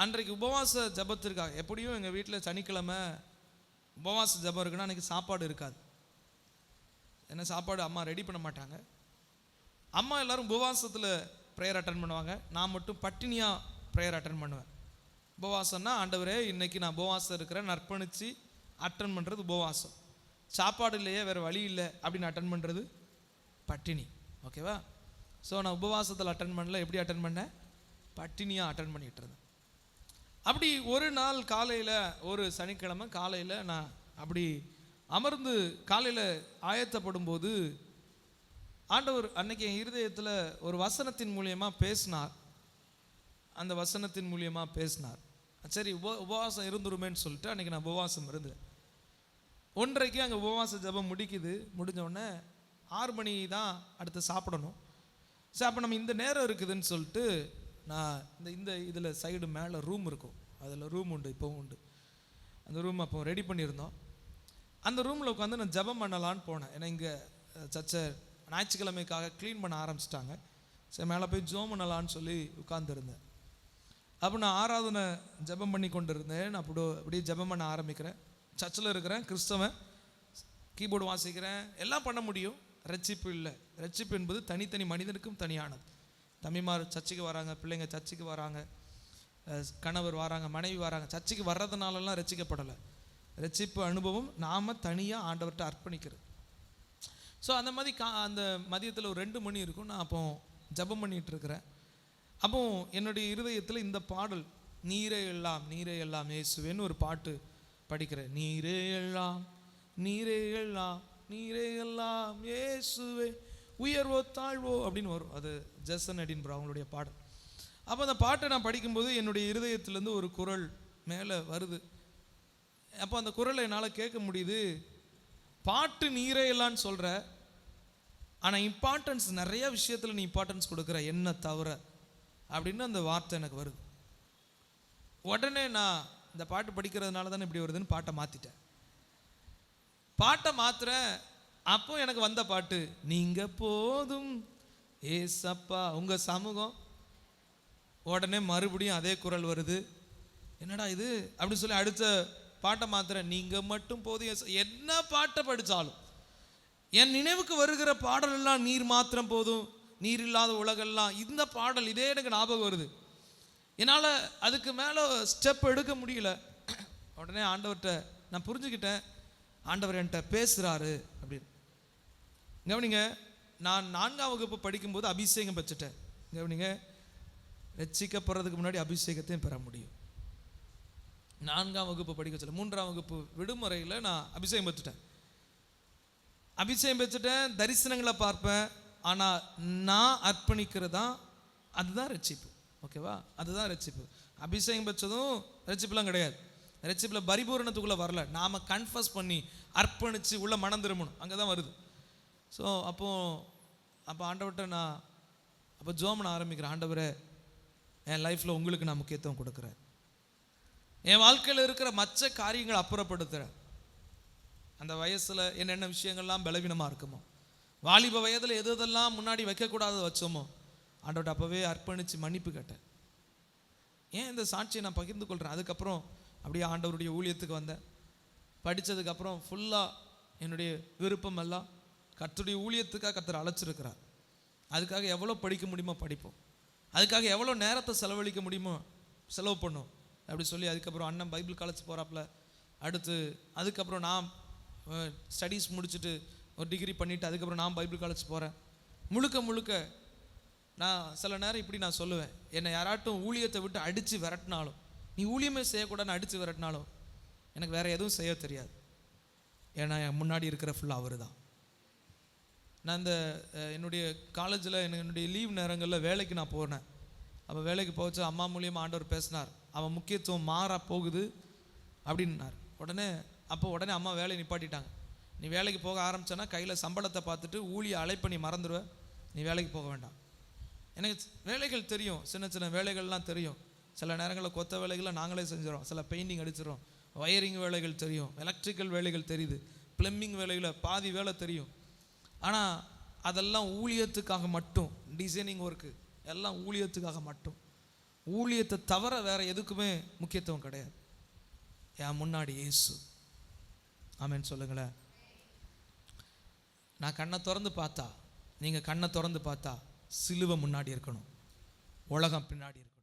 S1: அன்றைக்கு உபவாச ஜபத்திற்காக எப்படியும் எங்கள் வீட்டில் சனிக்கிழமை உபவாச ஜபம் இருக்குன்னா அன்றைக்கி சாப்பாடு இருக்காது. ஏன்னா சாப்பாடு அம்மா ரெடி பண்ண மாட்டாங்க. அம்மா எல்லோரும் உபவாசத்தில் ப்ரேயர் அட்டன் பண்ணுவாங்க. நான் மட்டும் பட்டினியாக ப்ரேயர் அட்டன் பண்ணுவேன். உபவாசம்னா, ஆண்டவரே இன்னைக்கு நான் உபவாசம் இருக்கிறேன் அர்ப்பணித்து அட்டன் பண்ணுறது உபவாசம். சாப்பாடு இல்லையே, வேறு வழி இல்லை அப்படின்னு அட்டன் பண்ணுறது பட்டினி. ஓகேவா? ஸோ நான் உபவாசத்தில் அட்டன் பண்ணல. எப்படி அட்டன் பண்ணேன்? பட்டினியாக அட்டன் பண்ணிகிட்டு இருந்தேன். அப்படி ஒரு நாள் காலையில், ஒரு சனிக்கிழமை காலையில் நான் அப்படி அமர்ந்து காலையில் ஆயத்தப்படும் போது, ஆண்டவர் அன்னைக்கு என் இருதயத்தில் ஒரு வசனத்தின் மூலியமாக பேசினார். அந்த வசனத்தின் மூலியமாக பேசினார். சரி, உபவாசம் இருந்துருமேன்னு சொல்லிட்டு அன்றைக்கி நான் உபவாசம் இருந்தேன். 1:30 அங்கே உபவாச ஜபம் முடிஞ்சோடனே 6 மணி தான் அடுத்து சாப்பிடணும். சரி, அப்போ நம்ம இந்த நேரம் இருக்குதுன்னு சொல்லிட்டு நான் இதில் சைடு மேலே ரூம் இருக்கும், அதில் ரூம் உண்டு, இப்போவும் உண்டு. அந்த ரூம் அப்போ ரெடி பண்ணியிருந்தோம். அந்த ரூமில் உட்காந்து நான் ஜபம் பண்ணலான்னு போனேன். ஏன்னா இங்கே சர்ச்சை ஞாயிற்றுக்கிழமைக்காக க்ளீன் பண்ண ஆரம்பிச்சிட்டாங்க. சரி, மேலே போய் ஜோம் பண்ணலான்னு சொல்லி உட்கார்ந்துருந்தேன். அப்போ நான் ஆராதனை ஜபம் பண்ணி கொண்டு இருந்தேன். நான் அப்படியே ஜபம் பண்ண ஆரம்பிக்கிறேன். சர்ச்சில் இருக்கிறேன், கிறிஸ்தவன், கீபோர்டு வாசிக்கிறேன், எல்லாம் பண்ண முடியும். ரட்சிப்பு இல்லை. ரட்சிப்பு என்பது தனித்தனி மனிதனுக்கும் தனியானது. தம்பிமார் சர்ச்சுக்கு வராங்க, பிள்ளைங்க சர்ச்சுக்கு வராங்க, கணவர் வராங்க, மனைவி வராங்க. சர்ச்சுக்கு வர்றதுனாலலாம் ரட்சிக்கப்படலை. ரட்சிப்பு அனுபவம் நாம் தனியாக ஆண்டவர்கிட்ட அர்ப்பணிக்கிறது. ஸோ அந்த மாதிரி அந்த மதியத்தில் ஒரு 2 மணி இருக்கும். நான் அப்போ ஜபம் பண்ணிகிட்டு இருக்கிறேன். அப்போ என்னுடைய இருதயத்தில் இந்த பாடல், நீரே எல்லாம் நீரே எல்லாம் இயேசுவேன்னு ஒரு பாட்டு படிக்கிறேன். நீரே எல்லாம் நீரே எல்லாம் நீரே எல்லாம் இயேசுவே, உயர்வோ தாழ்வோ அப்படின்னு வரும். அது ஜெசன் எடின்பரோ அவங்களுடைய பாடல். அப்போ அந்த பாட்டை நான் படிக்கும்போது என்னுடைய இருதயத்திலேருந்து ஒரு குரல் மேலே வருது. அப்போ அந்த குரலை என்னால் கேட்க முடியுது. பாட்டு நீரே எல்லான்னு சொல்கிற, ஆனால் இம்பார்ட்டன்ஸ் நிறைய விஷயத்தில் நீ இம்பார்ட்டன்ஸ் கொடுக்குற, என்ன தவிர அப்படின்னு அந்த வார்த்தை எனக்கு வருது. உடனே நான் இந்த பாட்டு படிக்கிறதுனால தானே இப்படி வருதுன்னு பாட்டை மாற்றிட்டேன். பாட்டை மாத்துறேன். அப்போ எனக்கு வந்த பாட்டு, நீங்க போதும் ஏசப்பா உங்க சமூகம். உடனே மறுபடியும் அதே குரல் வருது. என்னடா இது அப்படின்னு சொல்லி அடுத்த பாட்டை மாத்துறேன். நீங்க மட்டும் போதும். என்ன பாட்டை படித்தாலும் என் நினைவுக்கு வருகிற பாடல் எல்லாம் நீர் மாத்திரம் போதும், நீர் இல்லாத உலகெல்லாம். இந்த பாடல் இதே எனக்கு ஞாபகம் வருது. என்னால் அதுக்கு மேலே ஸ்டெப் எடுக்க முடியல. உடனே ஆண்டவர்கிட்ட நான் புரிஞ்சுக்கிட்டேன், ஆண்டவர் என்கிட்ட பேசுகிறாரு அப்படின்னு. கவனிங்க, நான் 4ஆம் வகுப்பு படிக்கும்போது அபிஷேகம் பெற்றுட்டேன். கவனிங்க, ரட்சிக்கப்படுறதுக்கு முன்னாடி அபிஷேகத்தையும் பெற முடியும். 4ஆம் வகுப்பு படிக்க சொல்ல 3ஆம் வகுப்பு விடுமுறையில் நான் அபிஷேகம் பெற்றுட்டேன். தரிசனங்களை பார்ப்பேன். ஆனால் நான் அர்ப்பணிக்கிறதா அதுதான் ரட்சிப்பு. ஓகேவா? அதுதான் ரட்சிப்பு. அபிஷேகம் பெற்றதும் ரட்சிப்புலாம் கிடையாது. ரட்சிப்பில் பரிபூரணத்துக்குள்ளே வரல. நாம் கன்ஃபஸ் பண்ணி அர்ப்பணித்து உள்ள மனம் திரும்பணும், அங்கே தான் வருது. ஸோ அப்போ ஆண்டவர்கிட்ட நான் அப்போ ஜோமனை ஆரம்பிக்கிறேன். ஆண்டவரே, என் லைஃப்பில் உங்களுக்கு நான் முக்கியத்துவம் கொடுக்குறேன். என் வாழ்க்கையில் இருக்கிற மற்ற காரியங்களை அப்புறப்படுத்துகிறேன். அந்த வயசில் என்னென்ன விஷயங்கள்லாம் பலவீனமாக இருக்குமோ, வாலிப வயதில் எதெல்லாம் முன்னாடி வைக்கக்கூடாத வச்சோமோ, ஆண்டவர்கிட்ட அப்போவே அர்ப்பணித்து மன்னிப்பு கேட்டேன். ஏன் இந்த சாட்சியை நான் பகிர்ந்து கொள்கிறேன்? அதுக்கப்புறம் அப்படியே ஆண்டவருடைய ஊழியத்துக்கு வந்தேன். படித்ததுக்கப்புறம் ஃபுல்லாக என்னுடைய விருப்பம் எல்லாம் கர்த்தருடைய ஊழியத்துக்காக கர்த்தர் அழைச்சிருக்கிறார். அதுக்காக எவ்வளோ படிக்க முடியுமோ படிப்போம், அதுக்காக எவ்வளோ நேரத்தை செலவழிக்க முடியுமோ செலவு பண்ணோம் அப்படி சொல்லி அதுக்கப்புறம் அண்ணன் பைபிள் காலேஜ் போகிறாப்புல. அடுத்து அதுக்கப்புறம் நான் ஸ்டடீஸ் முடிச்சுட்டு ஒரு டிகிரி பண்ணிவிட்டு அதுக்கப்புறம் நான் பைபிள் காலேஜ் போகிறேன். முழுக்க முழுக்க நான் சில நேரம் இப்படி நான் சொல்லுவேன், என்னை யாராட்டும் ஊழியத்தை விட்டு அடித்து விரட்டினாலும், நீ ஊழியமே செய்யக்கூடாதுன்னு அடித்து விரட்டினாலும் எனக்கு வேறு எதுவும் செய்ய தெரியாது. ஏன்னா என் முன்னாடி இருக்கிற ஃபுல்லாக அவர் தான். நான் இந்த என்னுடைய காலேஜில் என்னுடைய லீவ் நேரங்களில் வேலைக்கு நான் போனேன். அப்போ வேலைக்கு போச்சு அம்மா மூலியமாக ஆண்டவர் பேசினார், அவன் முக்கியத்துவம் மாற போகுது அப்படின்னார். உடனே அம்மா வேலையை நிப்பாட்டிட்டாங்க. நீ வேலைக்கு போக ஆரம்பிச்சேன்னா கையில் சம்பளத்தை பார்த்துட்டு ஊழிய அழைப்பை நீ மறந்துடுவ, நீ வேலைக்கு போக வேண்டாம். எனக்கு வேலைகள் தெரியும், சின்ன சின்ன வேலைகள்லாம் தெரியும். சில நேரங்களில் கொத்த வேலைகளை நாங்களே செஞ்சிடறோம், சில பெயிண்டிங் அடிச்சிடறோம், வயரிங் வேலைகள் தெரியும், எலக்ட்ரிக்கல் வேலைகள் தெரியுது, ப்ளம்பிங் வேலைகளை பாதி வேலை தெரியும். ஆனால் அதெல்லாம் ஊழியத்துக்காக மட்டும், டிசைனிங் ஒர்க்கு எல்லாம் ஊழியத்துக்காக மட்டும். ஊழியத்தை தவிர வேற எதுக்குமே முக்கியத்துவம் கிடையாது. என் முன்னாடி இயேசு. ஆமென் சொல்லுங்களேன். நான் கண்ணை திறந்து பார்த்தா, நீங்கள் கண்ணை திறந்து பார்த்தா சிலுவை முன்னாடி இருக்கணும், உலகம் பின்னாடி இருக்கணும்.